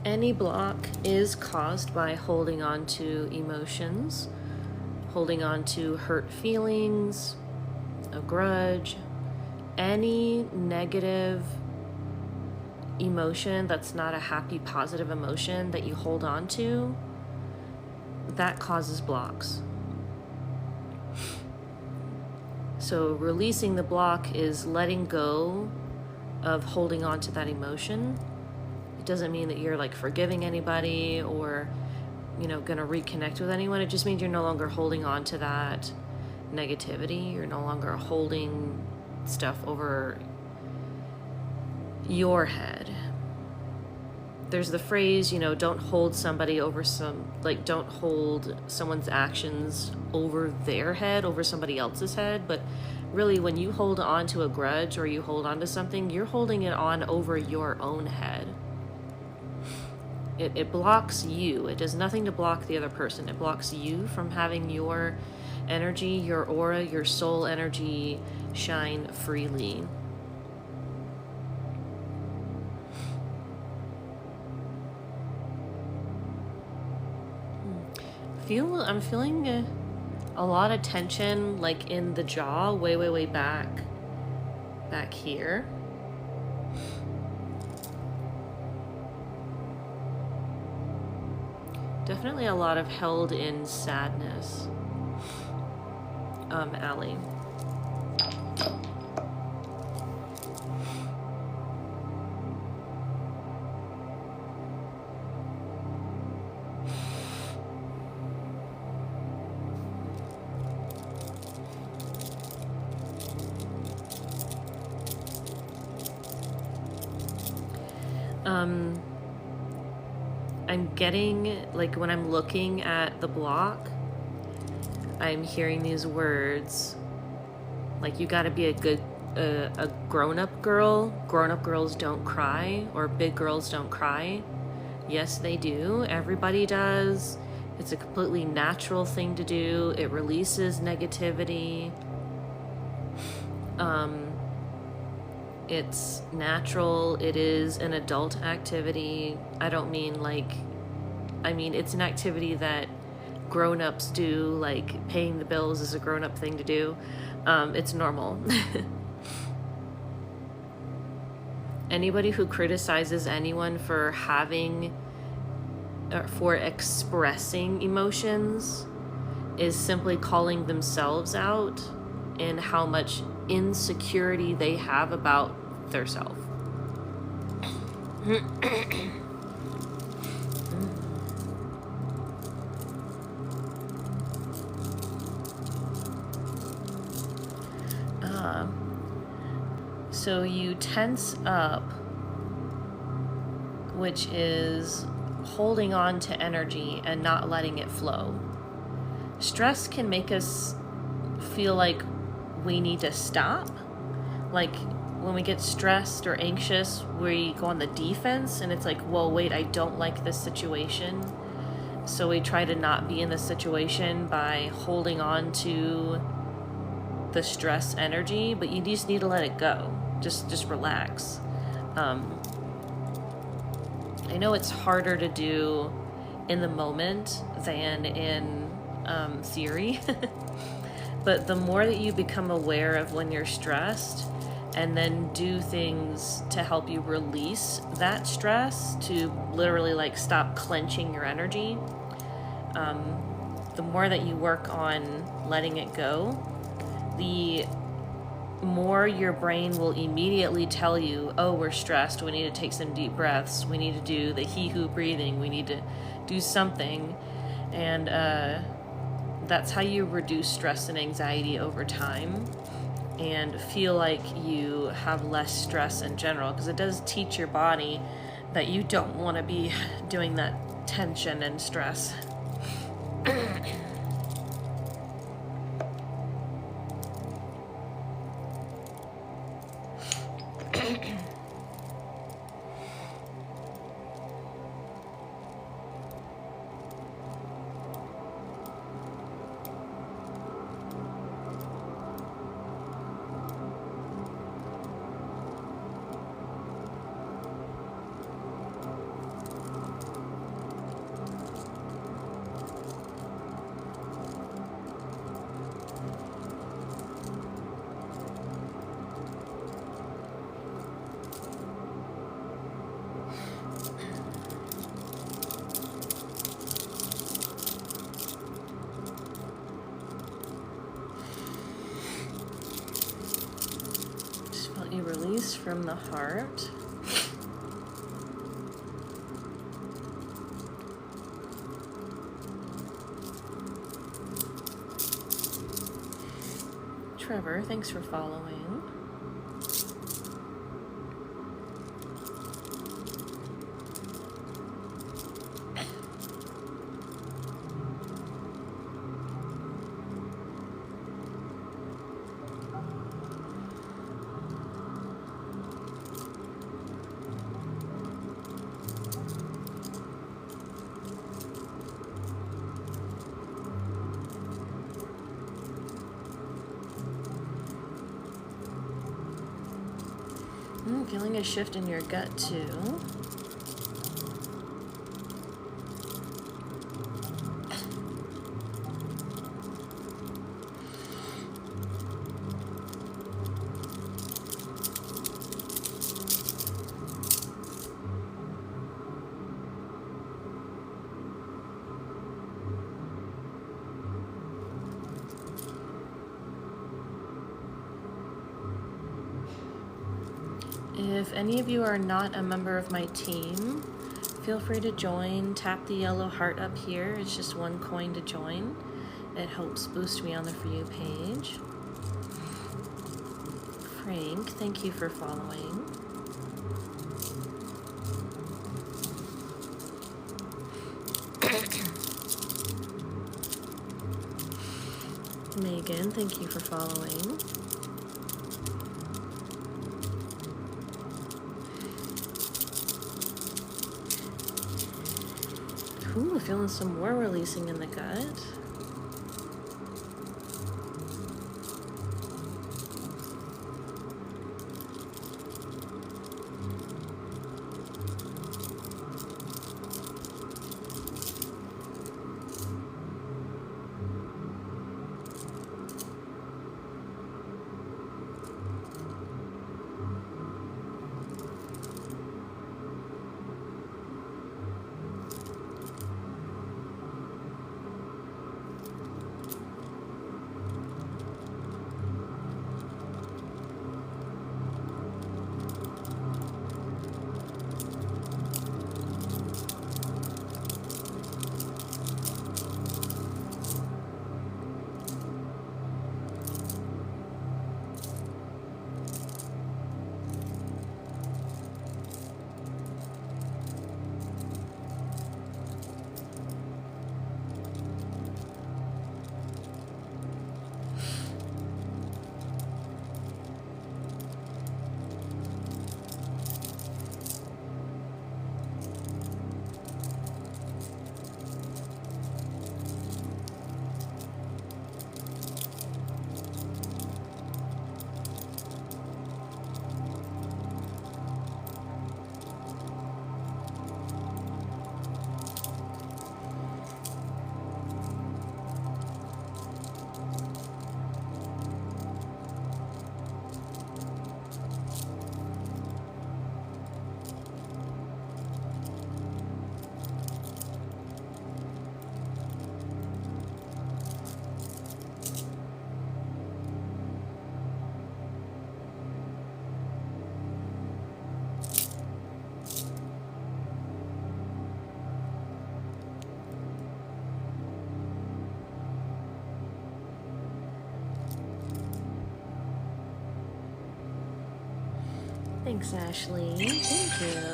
Any block is caused by holding on to emotions, holding on to hurt feelings, a grudge, any negative emotion that's not a happy, positive emotion that you hold on to, that causes blocks. So releasing the block is letting go of holding on to that emotion It doesn't mean that you're like forgiving anybody or, you know, gonna reconnect with anyone. It just means you're no longer holding on to that negativity. You're no longer holding stuff over your head. There's the phrase, you know, don't hold somebody over don't hold someone's actions over their head, over somebody else's head. But really, when you hold on to a grudge or you hold on to something, you're holding it on over your own head. It blocks you. It does nothing to block the other person. It blocks you from having your energy, your aura, your soul energy shine freely. I'm feeling a lot of tension, like in the jaw, way back here. Definitely a lot of held in sadness, Allie. I'm getting, like, when I'm looking at the block, I'm hearing these words, like, you gotta be a grown-up girl. Grown-up girls don't cry, or big girls don't cry. Yes, they do. Everybody does. It's a completely natural thing to do. It releases negativity. It's natural. It is an adult activity. I don't mean it's an activity that grown-ups do, like paying the bills is a grown-up thing to do. It's normal. Anybody who criticizes anyone for for expressing emotions is simply calling themselves out in how much insecurity they have about their self. So you tense up, which is holding on to energy and not letting it flow. Stress can make us feel like we need to stop. Like when we get stressed or anxious, we go on the defense and it's like, whoa, wait, I don't like this situation. So we try to not be in the situation by holding on to the stress energy, but you just need to let it go. Just relax. I know it's harder to do in the moment than in theory. But the more that you become aware of when you're stressed and then do things to help you release that stress, to literally like stop clenching your energy, the more that you work on letting it go, the more your brain will immediately tell you, oh, we're stressed, we need to take some deep breaths, we need to do the he-who breathing, we need to do something. And that's how you reduce stress and anxiety over time and feel like you have less stress in general, because it does teach your body that you don't want to be doing that tension and stress. Release from the heart. Trevor, thanks for following. Feeling a shift in your gut too. If any of you are not a member of my team, feel free to join. Tap the yellow heart up here. It's just 1 coin to join. It helps boost me on the For You page. Frank, thank you for following. Megan, thank you for following. Ooh, feeling some more releasing in the gut. Thanks, Ashley. Thank you.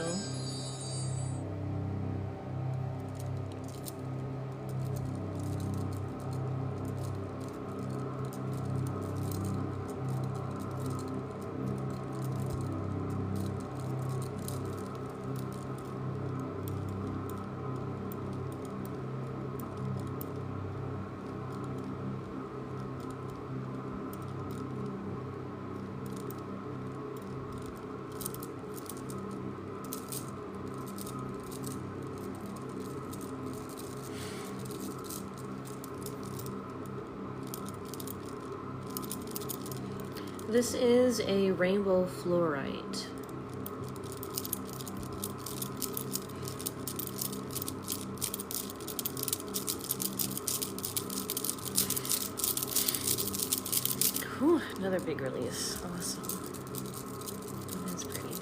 This is a rainbow fluorite. Whew, another big release. Awesome. That's pretty.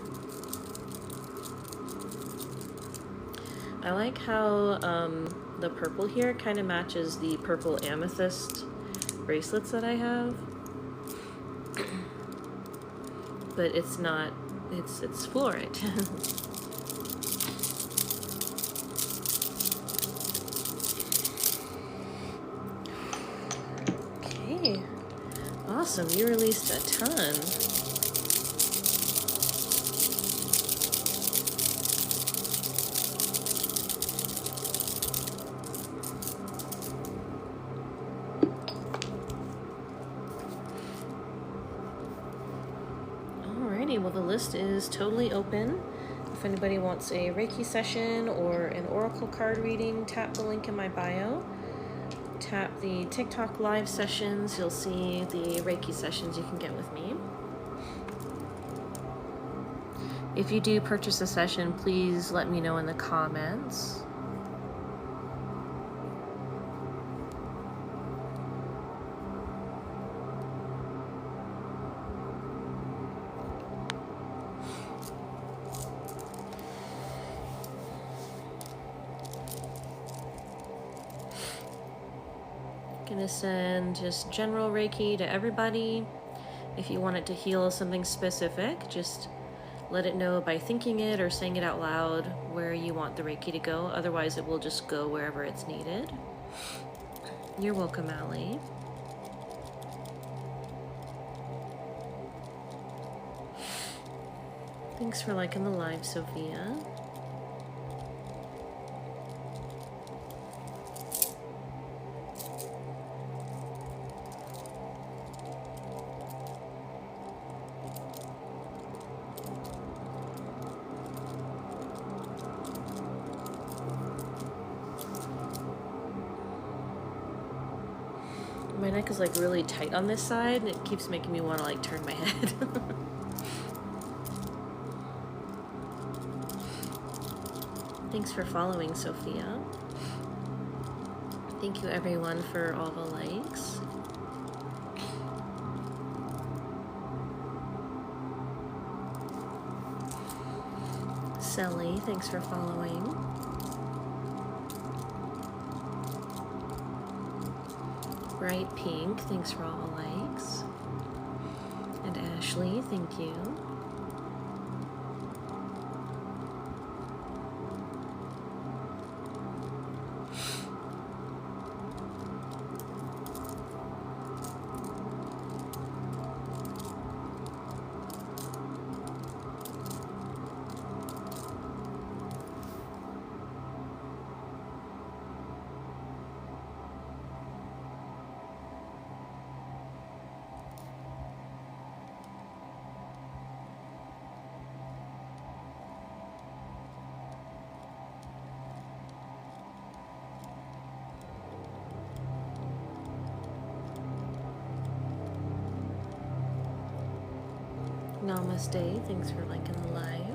I like how the purple here kind of matches the purple amethyst bracelets that I have. but it's not, it's fluorite. Okay, awesome, you released a ton. Well, the list is totally open. If anybody wants a Reiki session or an oracle card reading, tap the link in my bio. Tap the TikTok live sessions. You'll see the Reiki sessions you can get with me. If you do purchase a session, please let me know in the comments. Gonna send just general Reiki to everybody. If you want it to heal something specific, just let it know by thinking it or saying it out loud where you want the Reiki to go. Otherwise, it will just go wherever it's needed. You're welcome, Allie. Thanks for liking the live, Sophia. My neck is like really tight on this side and it keeps making me want to like turn my head. Thanks for following, Sophia. Thank you everyone for all the likes. Sally, thanks for following. Bright Pink, thanks for all the likes. And Ashley, thank you. Namaste, thanks for liking the live.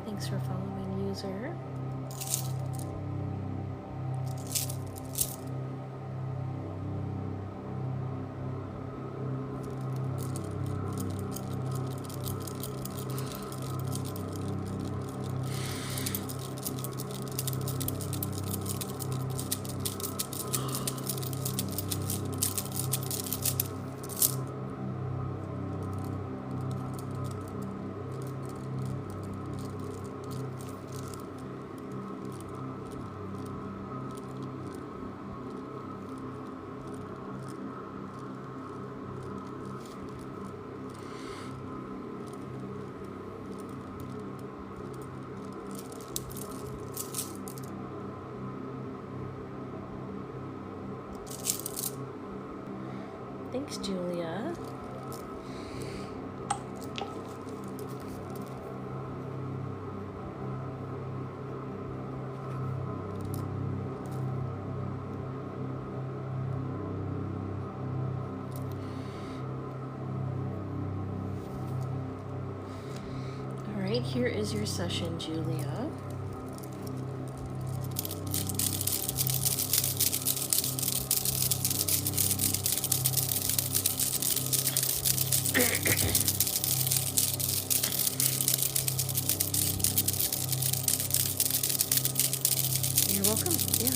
Thanks for following, user. Thanks, Julia. All right, here is your session, Julia. You're welcome. Yeah.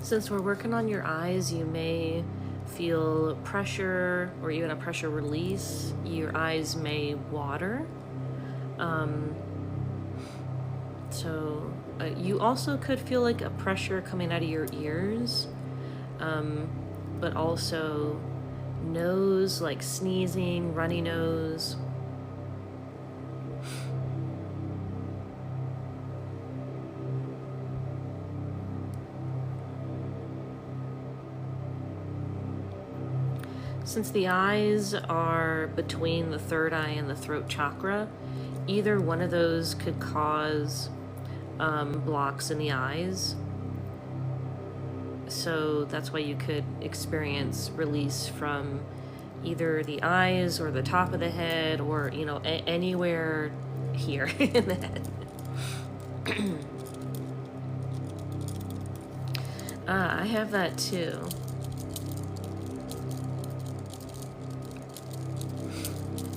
Since we're working on your eyes, you may feel pressure or even a pressure release. Your eyes may water. You also could feel like a pressure coming out of your ears, but also nose, like sneezing, runny nose. Since the eyes are between the third eye and the throat chakra, either one of those could cause blocks in the eyes. So that's why you could experience release from either the eyes or the top of the head or, you know, anywhere here in the head. I have that too.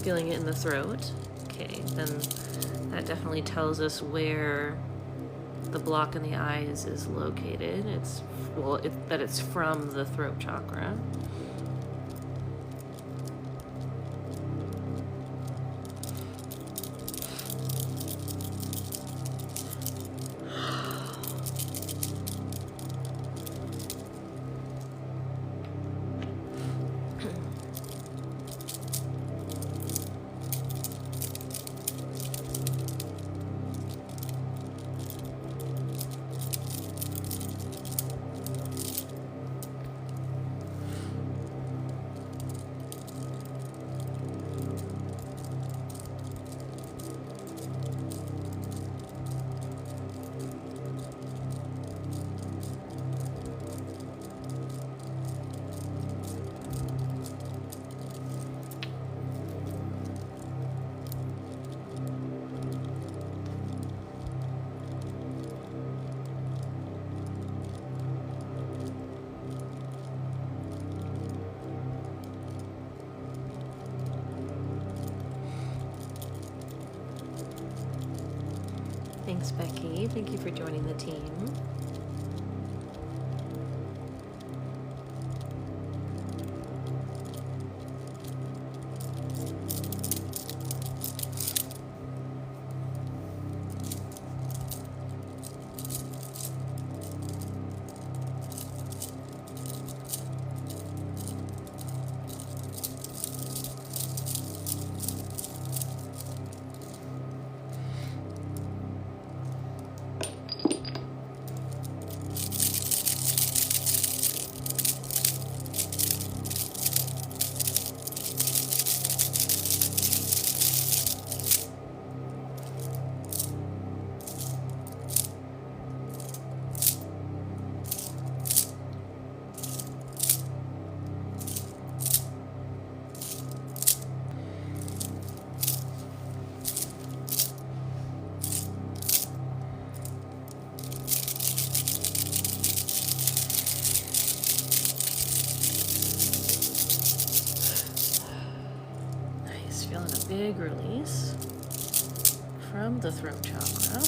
Feeling it in the throat. Okay, then that definitely tells us where the block in the eyes is located. That it's from the throat chakra. Thanks, Becky. Thank you for joining the team. Feeling a big release from the throat chakra.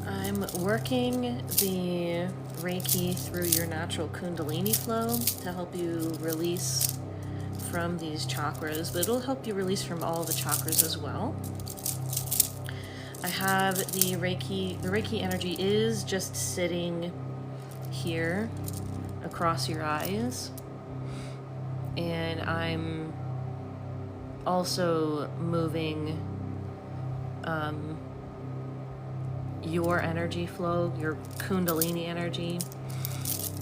I'm working the Reiki through your natural Kundalini flow to help you release from these chakras, but it'll help you release from all the chakras as well. I have the Reiki energy is just sitting here across your eyes, and I'm also moving your energy flow, your Kundalini energy,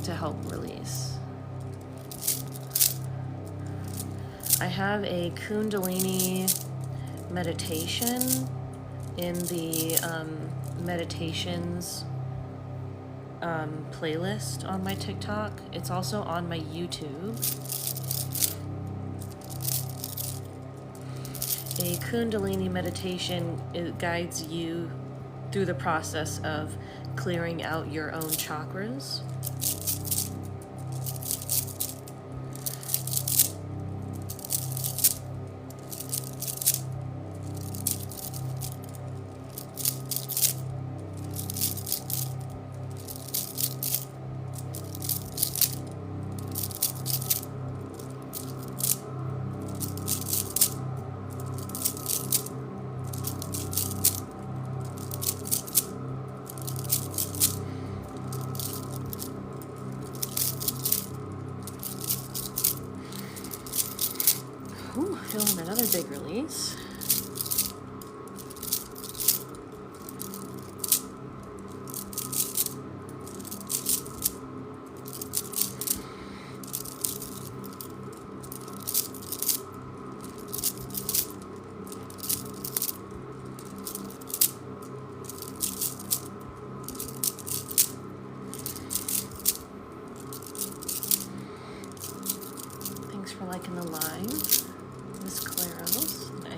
to help release. I have a Kundalini meditation in the meditations playlist on my TikTok. It's also on my YouTube. A Kundalini meditation, it guides you through the process of clearing out your own chakras. Ooh, feeling another big release. Thanks for liking the live. Miss Claros, I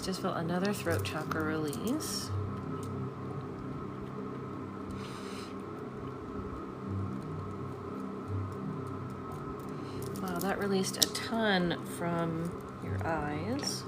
just felt another throat chakra release. Wow, that released a ton from your eyes.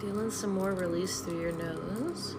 Feeling some more release through your nose.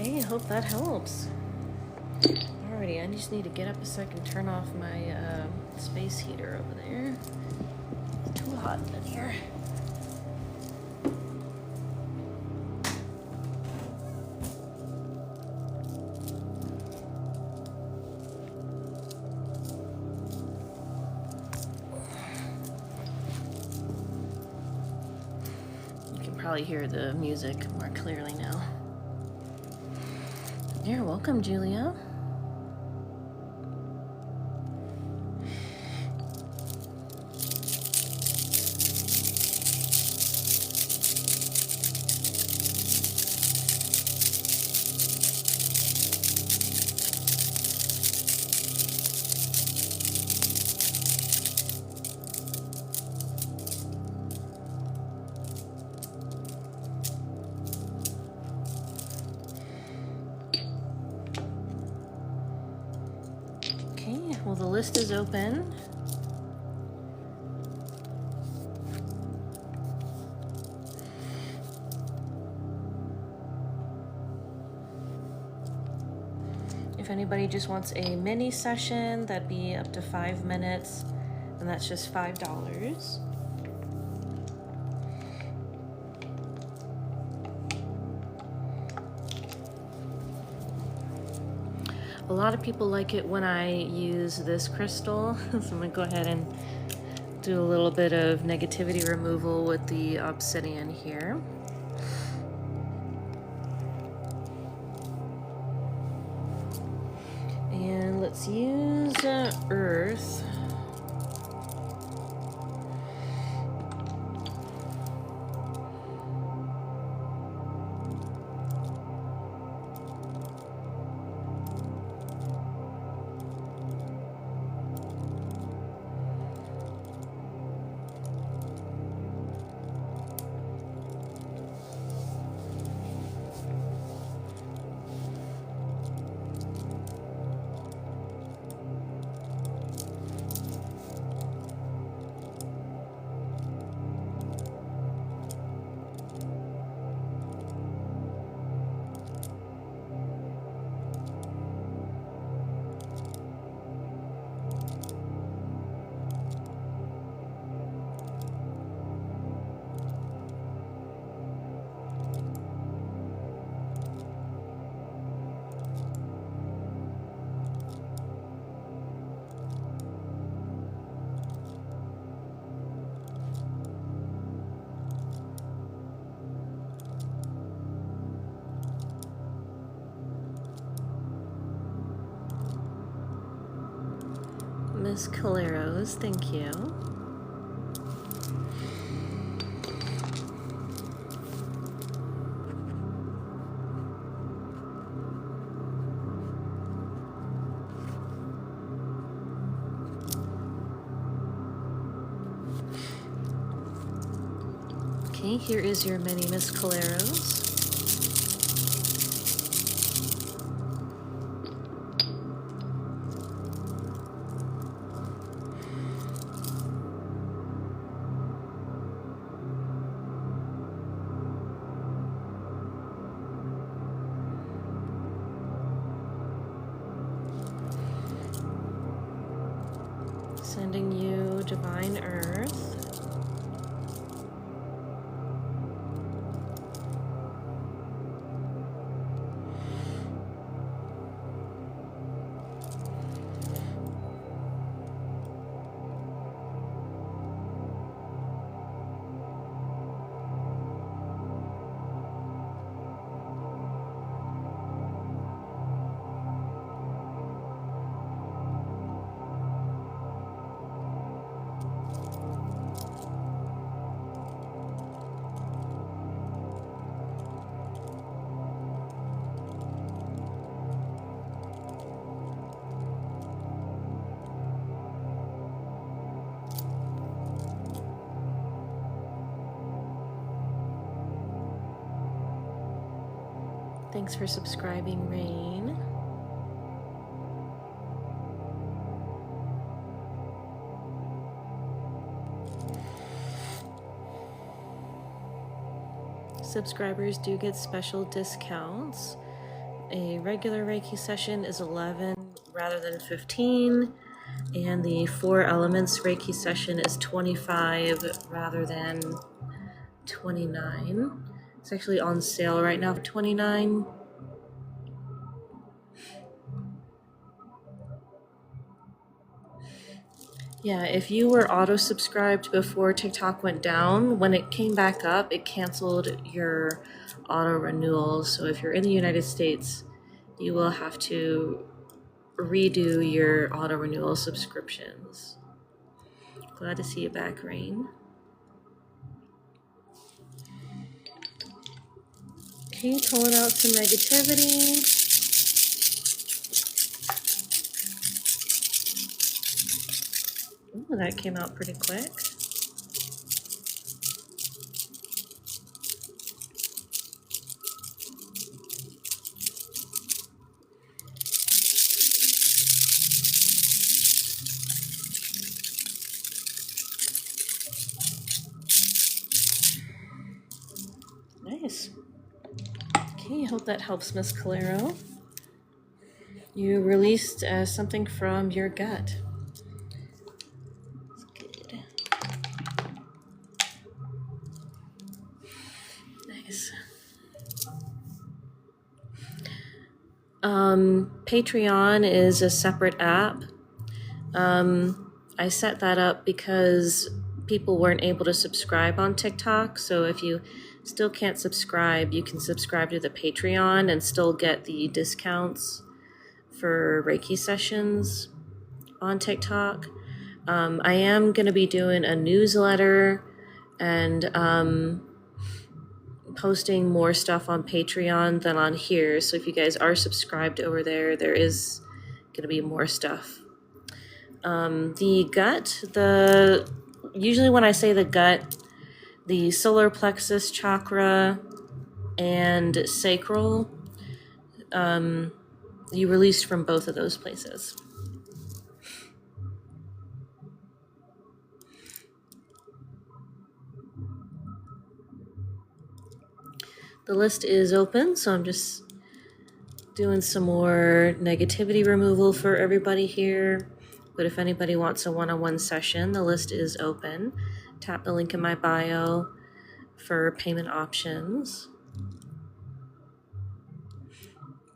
Okay, I hope that helps. Alrighty, I just need to get up a second, turn off my space heater over there. It's too hot in here. You can probably hear the music more clearly now. You're welcome, Julia. Well, the list is open. If anybody just wants a mini session, that'd be up to 5 minutes, and that's just $5. A lot of people like it when I use this crystal, so I'm gonna go ahead and do a little bit of negativity removal with the obsidian here. And let's use earth. Miss Caleros. Thank you. Okay, here is your mini Miss Caleros. Sending you Divine Earth. Thanks for subscribing, Rain. Subscribers do get special discounts. A regular Reiki session is 11 rather than 15, and the 4 Elements Reiki session is 25 rather than 29. It's actually on sale right now for 29. Yeah, if you were auto-subscribed before TikTok went down, when it came back up, it canceled your auto-renewal. So if you're in the United States, you will have to redo your auto-renewal subscriptions. Glad to see you back, Rain. Okay, pulling out some negativity. Ooh, that came out pretty quick. Nice. Okay, hope that helps, Miss Calero. You released something from your gut. That's good. Nice. Patreon is a separate app. I set that up because people weren't able to subscribe on TikTok. So if you still can't subscribe, you can subscribe to the Patreon and still get the discounts for Reiki sessions on TikTok. I am going to be doing a newsletter and posting more stuff on Patreon than on here. So if you guys are subscribed over there, there is going to be more stuff. The gut, usually when I say the gut, the solar plexus chakra and sacral, you released from both of those places. The list is open, so I'm just doing some more negativity removal for everybody here. But if anybody wants a one-on-one session, the list is open. Tap the link in my bio for payment options.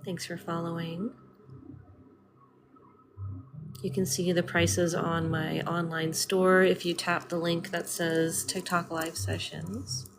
Thanks for following. You can see the prices on my online store if you tap the link that says TikTok Live Sessions.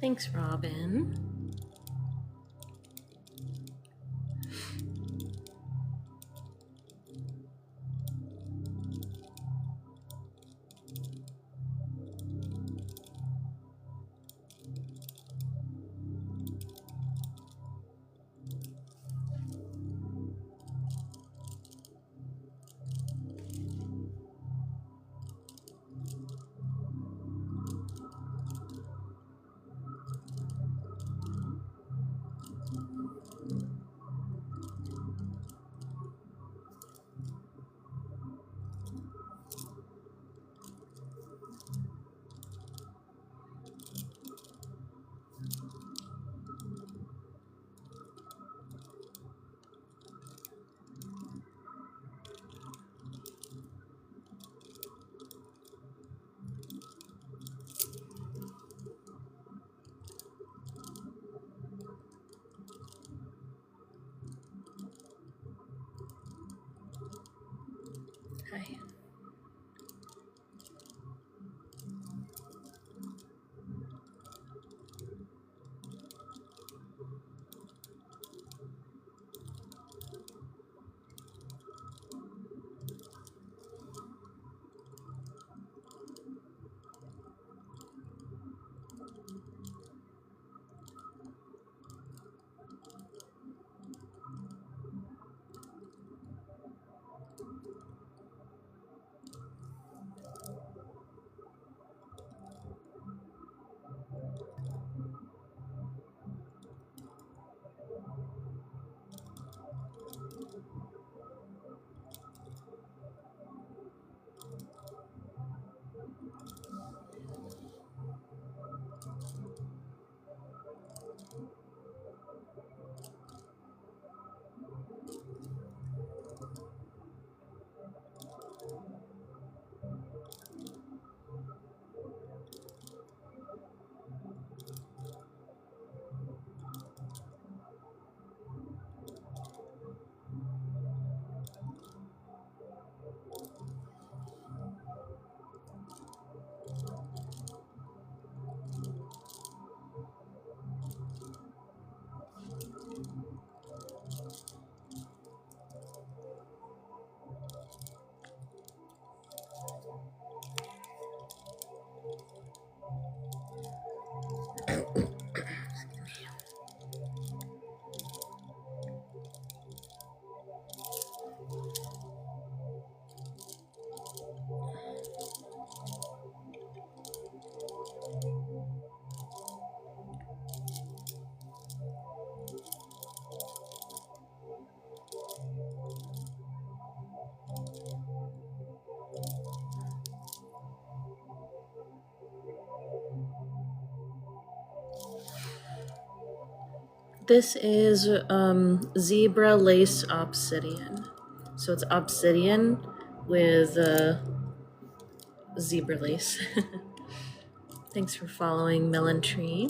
Thanks, Robin. Hi. This is zebra lace obsidian. So it's obsidian with zebra lace. Thanks for following Melon Tree.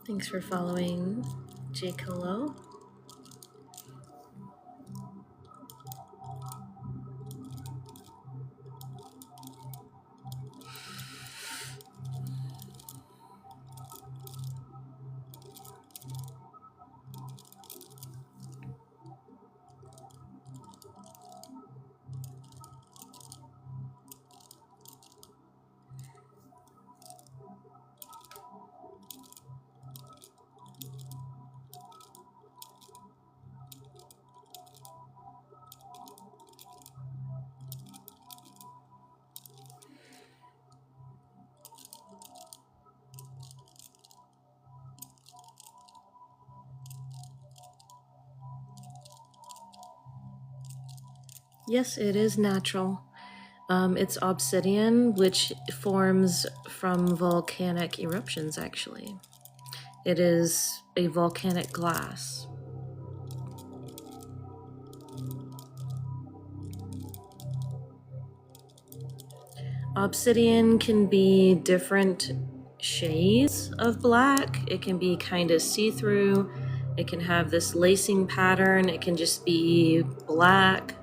Thanks for following Jake Hello. Yes, it is natural. It's obsidian, which forms from volcanic eruptions, actually. It is a volcanic glass. Obsidian can be different shades of black. It can be kind of see-through. It can have this lacing pattern. It can just be black.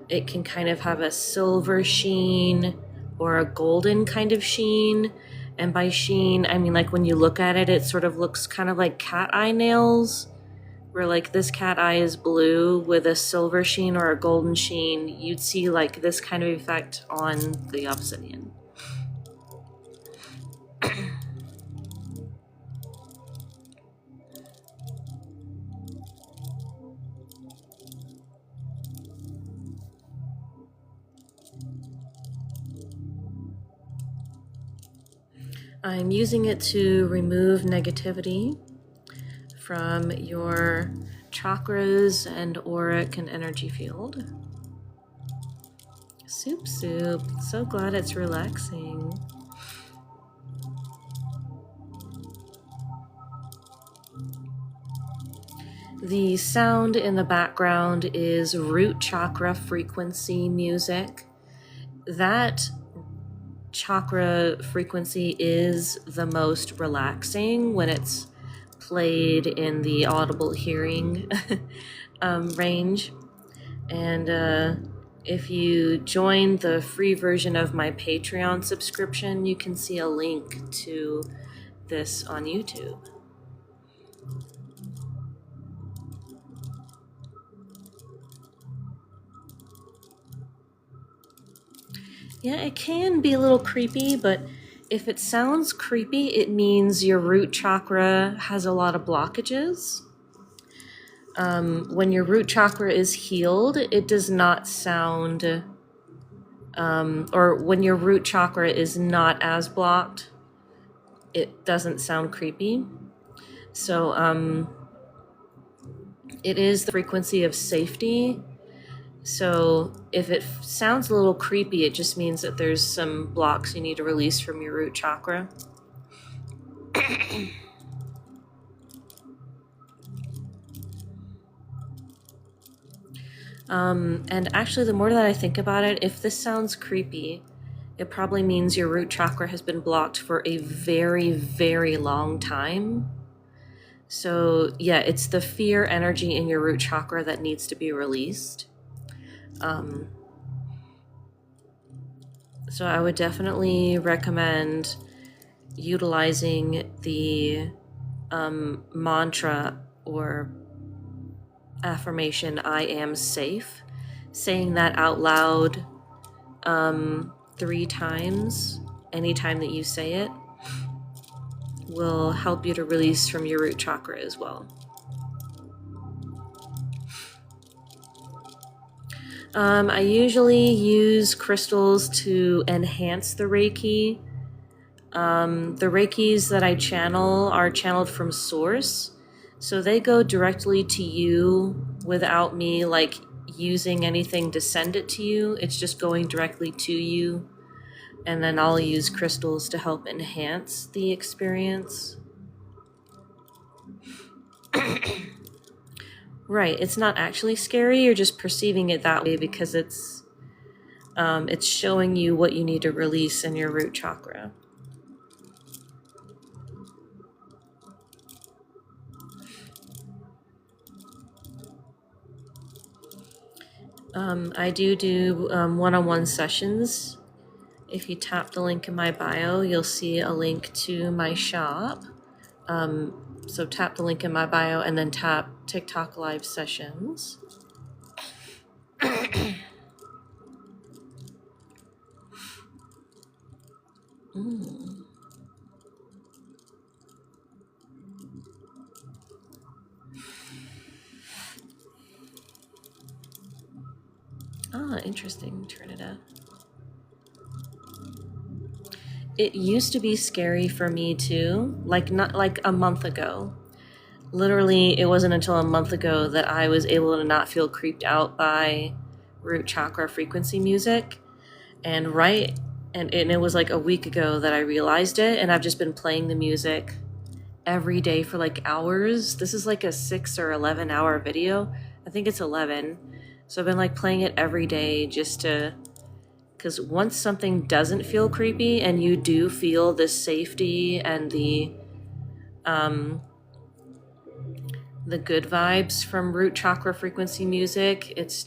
It can kind of have a silver sheen or a golden kind of sheen. And by sheen, I mean like when you look at it, it sort of looks kind of like cat eye nails, where like this cat eye is blue with a silver sheen or a golden sheen. You'd see like this kind of effect on the obsidian. I'm using it to remove negativity from your chakras and auric and energy field. Soup. So glad it's relaxing. The sound in the background is root chakra frequency music. That chakra frequency is the most relaxing when it's played in the audible hearing range. And if you join the free version of my Patreon subscription, you can see a link to this on YouTube. Yeah, it can be a little creepy, but if it sounds creepy, it means your root chakra has a lot of blockages. When your root chakra is healed, it does not sound, or when your root chakra is not as blocked, it doesn't sound creepy. So it is the frequency of safety. So if it sounds a little creepy, it just means that there's some blocks you need to release from your root chakra. And actually, the more that I think about it, if this sounds creepy, it probably means your root chakra has been blocked for a very, very long time. So yeah, it's the fear energy in your root chakra that needs to be released. So I would definitely recommend utilizing the mantra or affirmation, I am safe, saying that out loud 3 times, anytime that you say it, will help you to release from your root chakra as well. I usually use crystals to enhance the Reiki. The Reikis that I channel are channeled from source, so they go directly to you without me like using anything to send it to you. It's just going directly to you, and then I'll use crystals to help enhance the experience. Right, it's not actually scary, you're just perceiving it that way because it's showing you what you need to release in your root chakra. I do one-on-one sessions. If you tap the link in my bio, you'll see a link to my shop. So tap the link in my bio and then tap TikTok live sessions. Interesting, Trinidad. It used to be scary for me too, not like a month ago. Literally, it wasn't until a month ago that I was able to not feel creeped out by root chakra frequency music. And it was like a week ago that I realized it, and I've just been playing the music every day for like hours. This is like a 6 or 11 hour video. I think it's 11. So I've been like playing it every day just to, because once something doesn't feel creepy and you do feel the safety and the the good vibes from root chakra frequency music. It's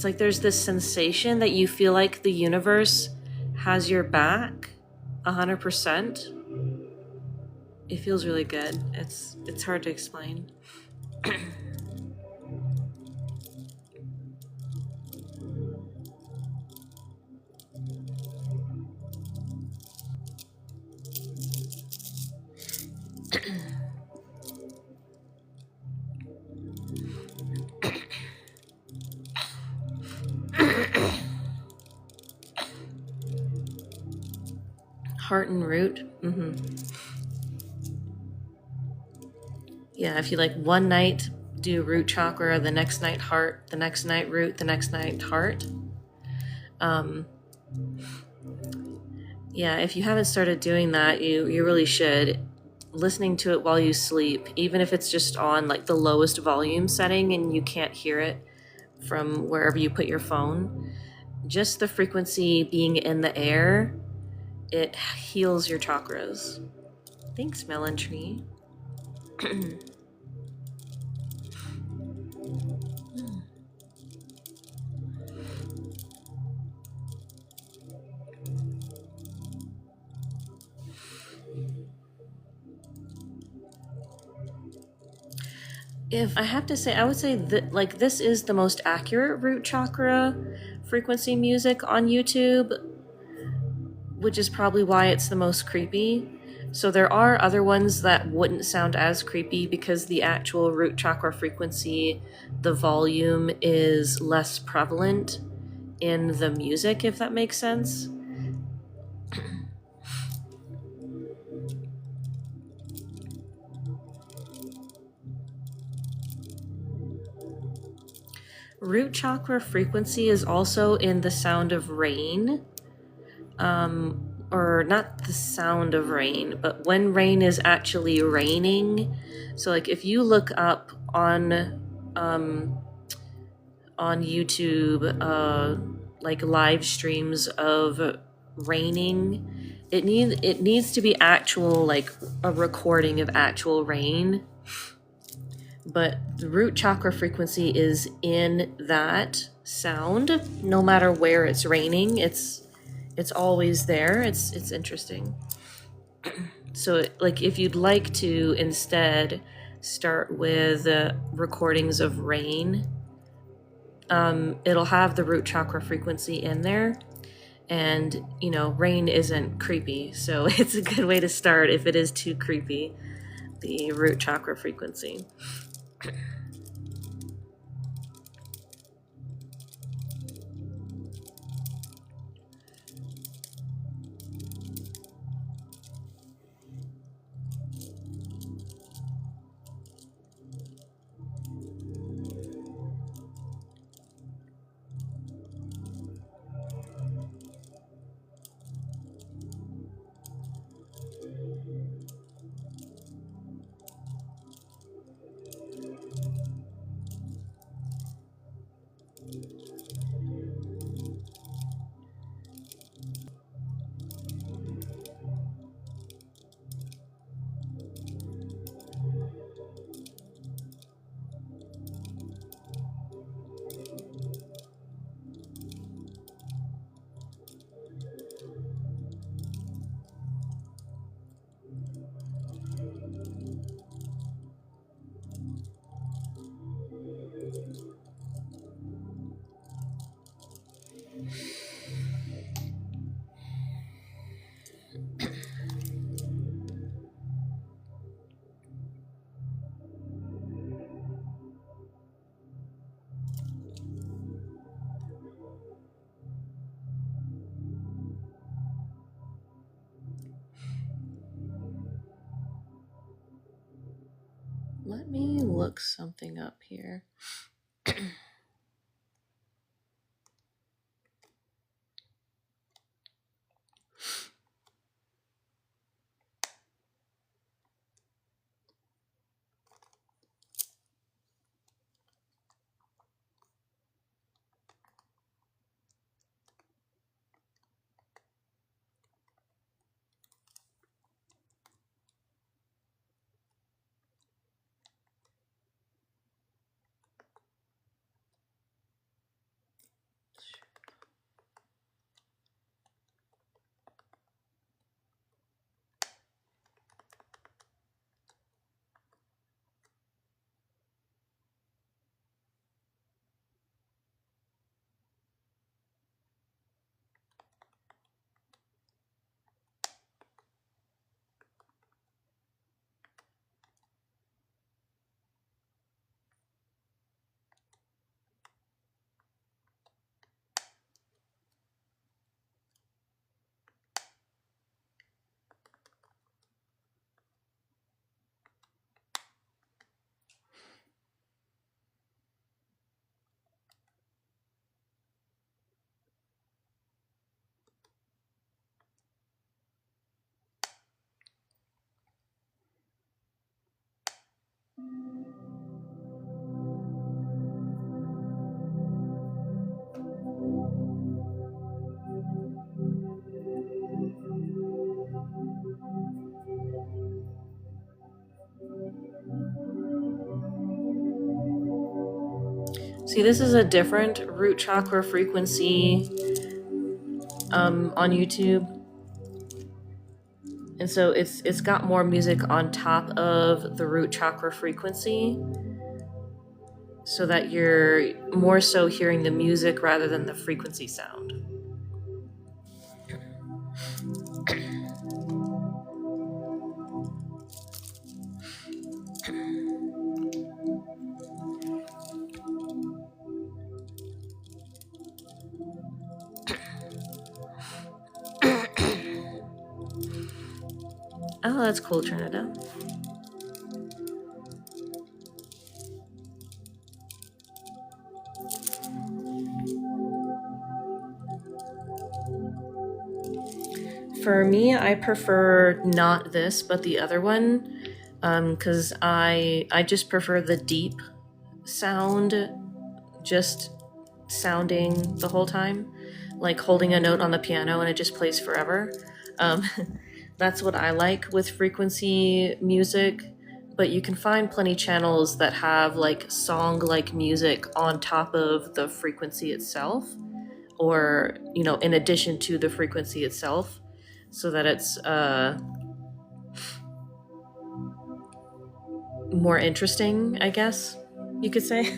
like there's this sensation that you feel like the universe has your back 100%. It feels really good. It's hard to explain. Heart and root. Yeah, if you like one night do root chakra, the next night heart, the next night root, the next night heart. Yeah, if you haven't started doing that, you really should. Listening to it while you sleep, even if it's just on like the lowest volume setting and you can't hear it from wherever you put your phone, just the frequency being in the air, it heals your chakras. Thanks, Melon Tree. If I have to say, I would say that like this is the most accurate root chakra frequency music on YouTube, which is probably why it's the most creepy. So there are other ones that wouldn't sound as creepy because the actual root chakra frequency, the volume is less prevalent in the music, if that makes sense. Root chakra frequency is also in the sound of rain. Or not the sound of rain, but when rain is actually raining. So like if you look up on YouTube like live streams of raining, it needs to be actual, like a recording of actual rain. But the root chakra frequency is in that sound no matter where it's raining. It's always there. It's interesting. So like if you'd like to instead start with recordings of rain, it'll have the root chakra frequency in there. And rain isn't creepy, so it's a good way to start if it is too creepy, the root chakra frequency. Let me look something up here. See, this is a different root chakra frequency on YouTube. And so it's got more music on top of the root chakra frequency, so that you're more so hearing the music rather than the frequency sound. Oh, that's cool, Trinidad. For me, I prefer not this, but the other one, because I just prefer the deep sound, just sounding the whole time, like holding a note on the piano and it just plays forever. That's what I like with frequency music, but you can find plenty channels that have like song-like music on top of the frequency itself, or, you know, in addition to the frequency itself, so that it's more interesting, I guess you could say.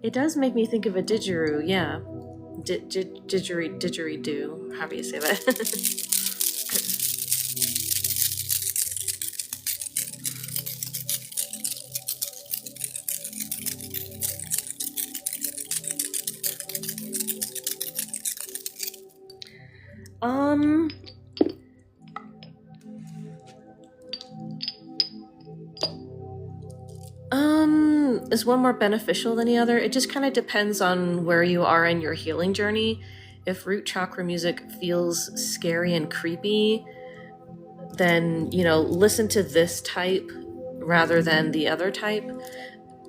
It does make me think of a didgeridoo, yeah. Didgeridoo, how do you say that? Is one more beneficial than the other? It just kind of depends on where you are in your healing journey. If root chakra music feels scary and creepy, then, you know, listen to this type rather than the other type,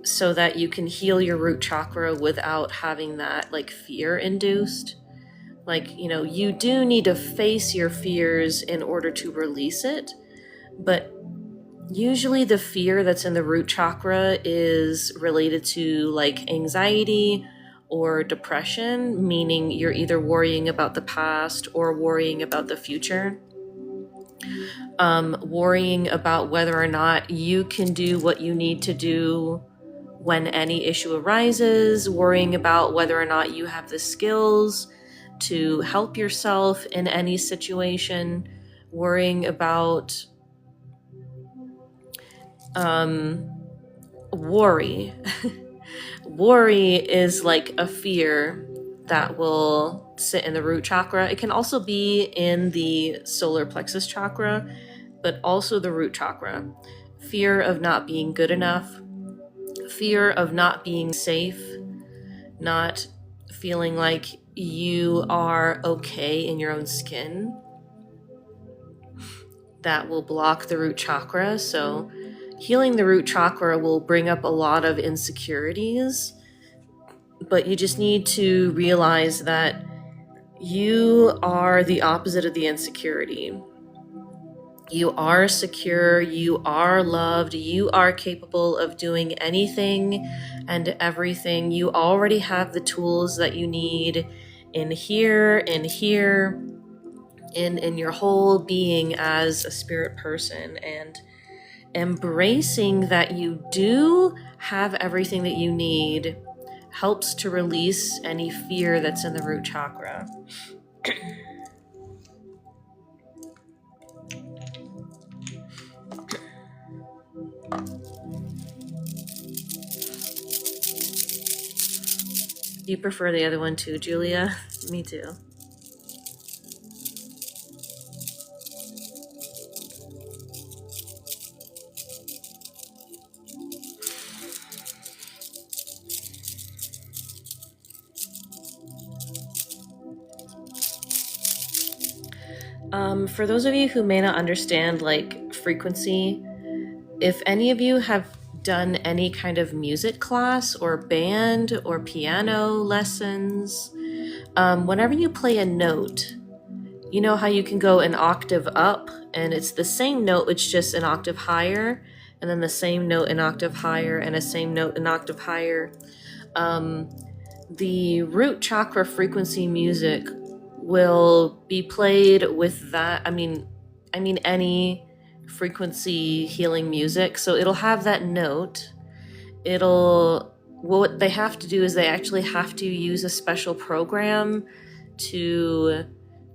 so that you can heal your root chakra without having that like fear induced. Like, you know, you do need to face your fears in order to release it, but usually the fear that's in the root chakra is related to like anxiety or depression, meaning you're either worrying about the past or worrying about the future. Worrying about whether or not you can do what you need to do when any issue arises, worrying about whether or not you have the skills to help yourself in any situation, worrying about worry. Worry is like a fear that will sit in the root chakra. It can also be in the solar plexus chakra, but also the root chakra. Fear of not being good enough, fear of not being safe, not feeling like you are okay in your own skin. That will block the root chakra. So healing the root chakra will bring up a lot of insecurities, but you just need to realize that you are the opposite of the insecurity. You are secure, you are loved, you are capable of doing anything and everything. You already have the tools that you need in here, in your whole being as a spirit person, and embracing that you do have everything that you need helps to release any fear that's in the root chakra. You prefer the other one too, Julia? Me too. For those of you who may not understand like frequency, if any of you have done any kind of music class or band or piano lessons, whenever you play a note, you know how you can go an octave up and it's the same note, it's just an octave higher, and then the same note an octave higher, and a same note an octave higher. The root chakra frequency music will be played with that. I mean any frequency healing music. So it'll have that note. What they have to do is they actually have to use a special program to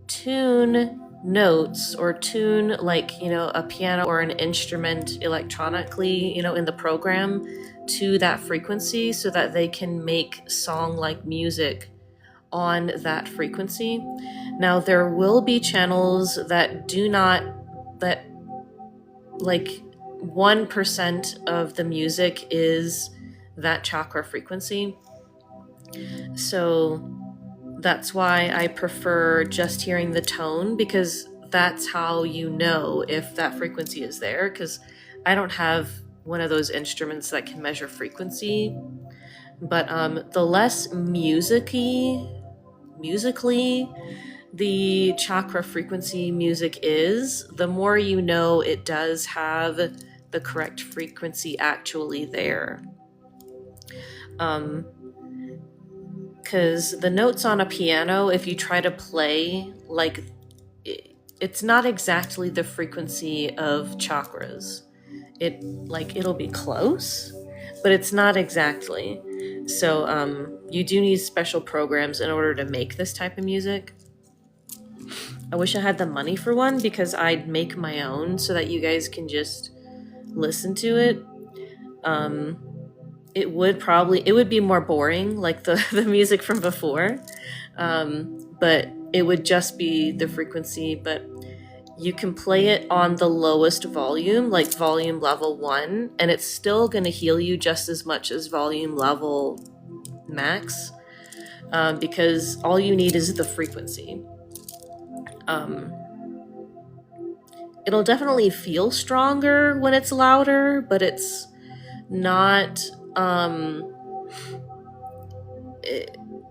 tune notes, or tune like, a piano or an instrument electronically, in the program, to that frequency so that they can make song like music on that frequency. Now there will be channels that do not, that like 1% of the music is that chakra frequency. So that's why I prefer just hearing the tone, because that's how you know if that frequency is there, because I don't have one of those instruments that can measure frequency. But the less musically the chakra frequency music is, the more you know it does have the correct frequency actually there. Because the notes on a piano, if you try to play, like, it's not exactly the frequency of chakras. It'll be close, but it's not exactly. So you do need special programs in order to make this type of music. I wish I had the money for one, because I'd make my own so that you guys can just listen to it. It would be more boring, like the music from before, but it would just be the frequency. But you can play it on the lowest volume, like volume level 1, and it's still going to heal you just as much as volume level max, because all you need is the frequency. It'll definitely feel stronger when it's louder, but it's not...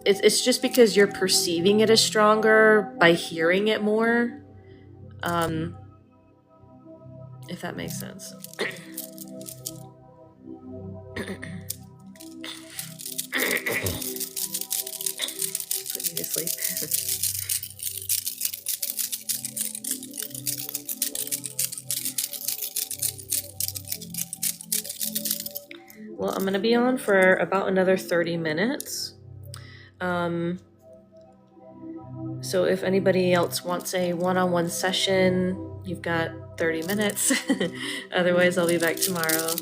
It's just because you're perceiving it as stronger by hearing it more. If that makes sense. Put me to sleep. Well, I'm going to be on for about another 30 minutes. So if anybody else wants a one-on-one session, you've got 30 minutes. Otherwise, I'll be back tomorrow.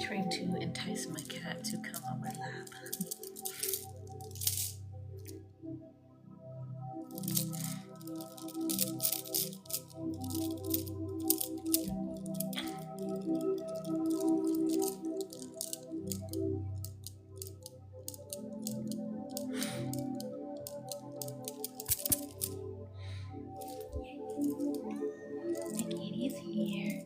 Trying to entice my cat to come on my lap. The kitty's here.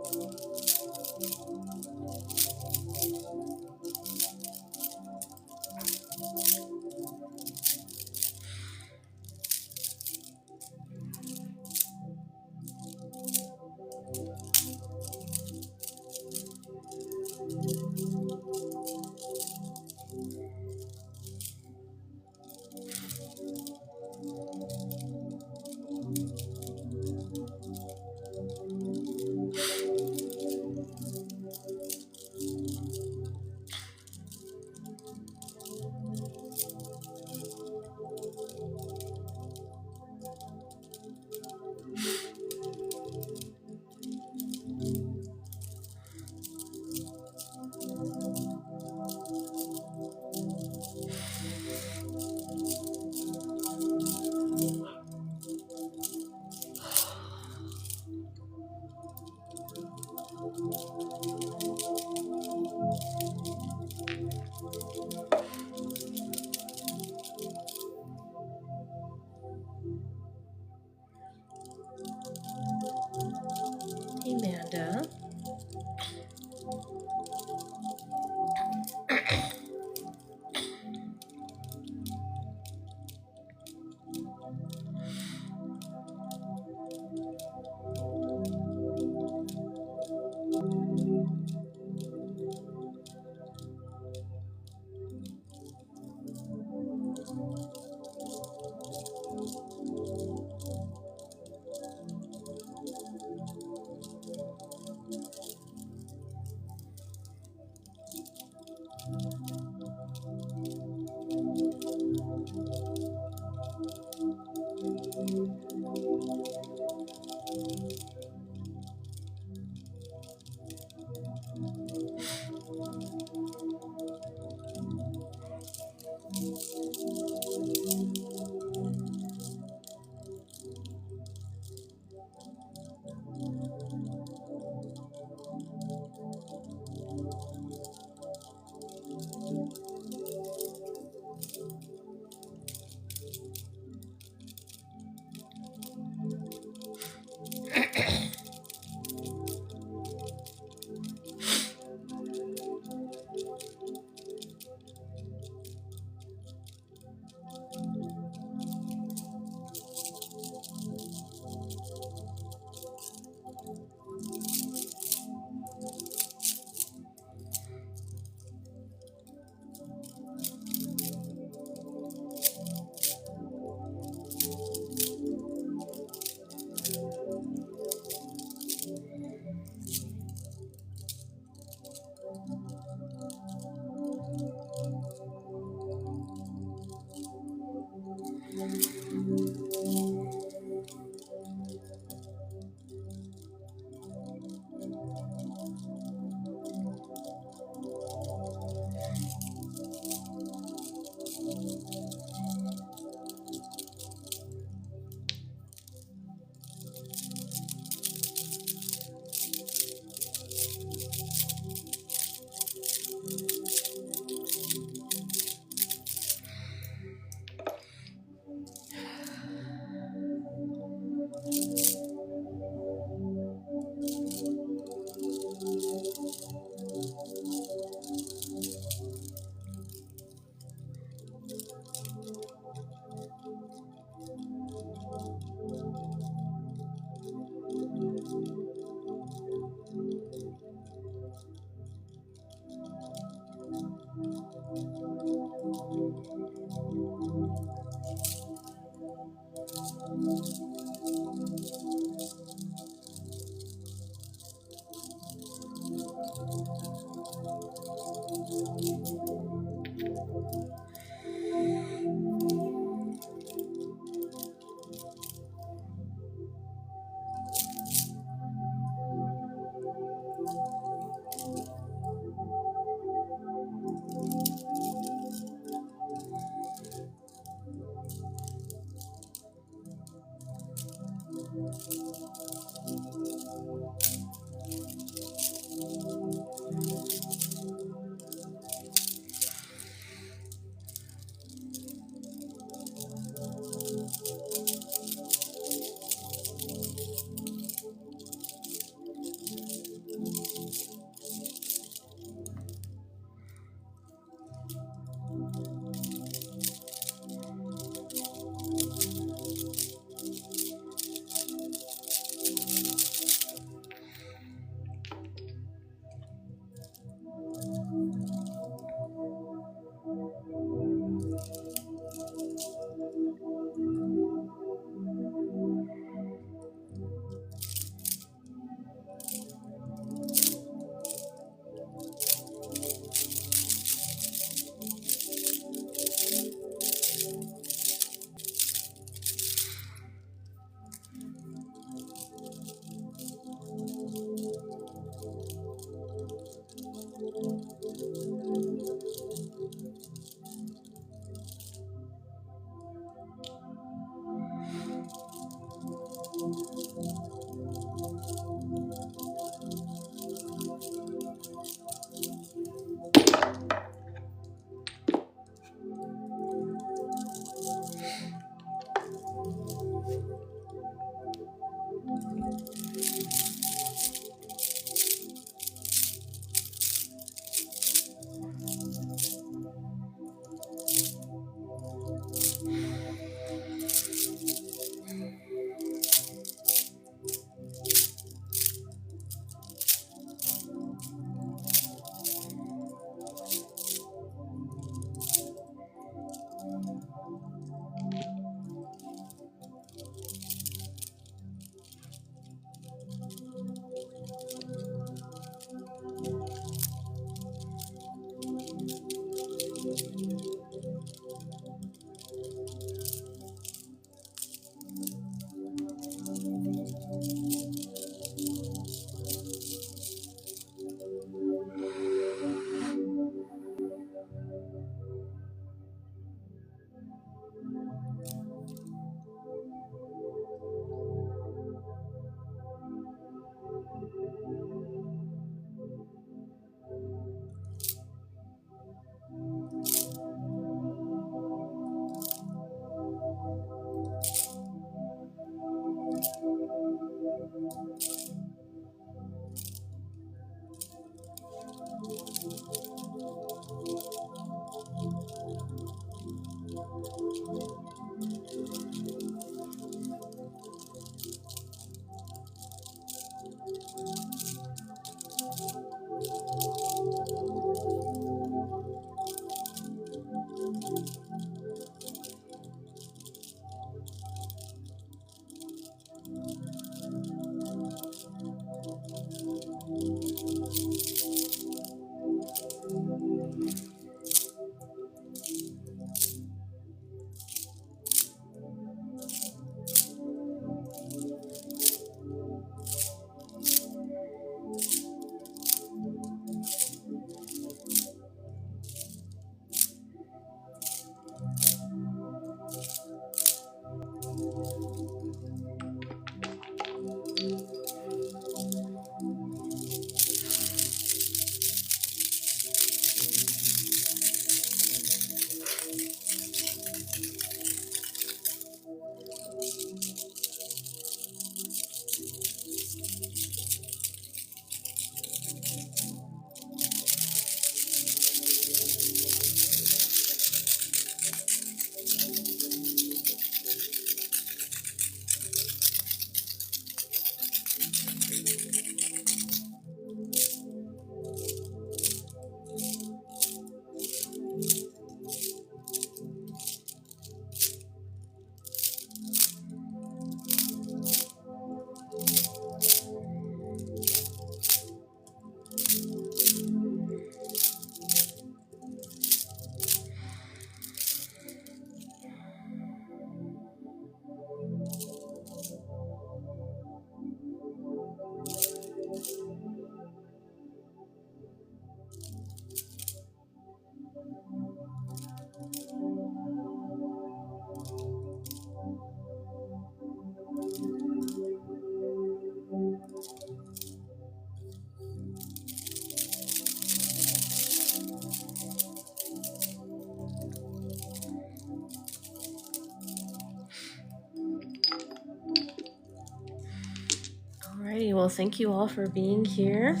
Alrighty, well, thank you all for being here.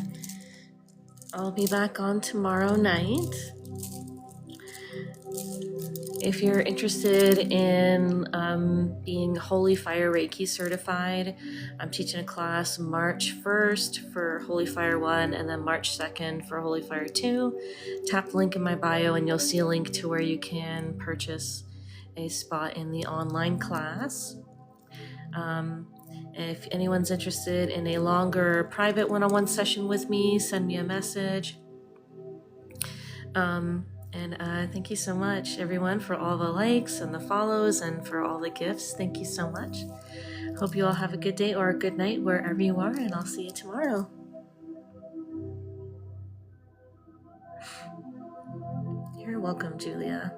I'll be back on tomorrow night. If you're interested in being Holy Fire Reiki certified, I'm teaching a class March 1st for Holy Fire 1 and then March 2nd for Holy Fire 2. Tap the link in my bio and you'll see a link to where you can purchase a spot in the online class. If anyone's interested in a longer private one-on-one session with me, send me a message. Thank you so much, everyone, for all the likes and the follows and for all the gifts. Thank you so much. Hope you all have a good day or a good night wherever you are, and I'll see you tomorrow. You're welcome, Julia.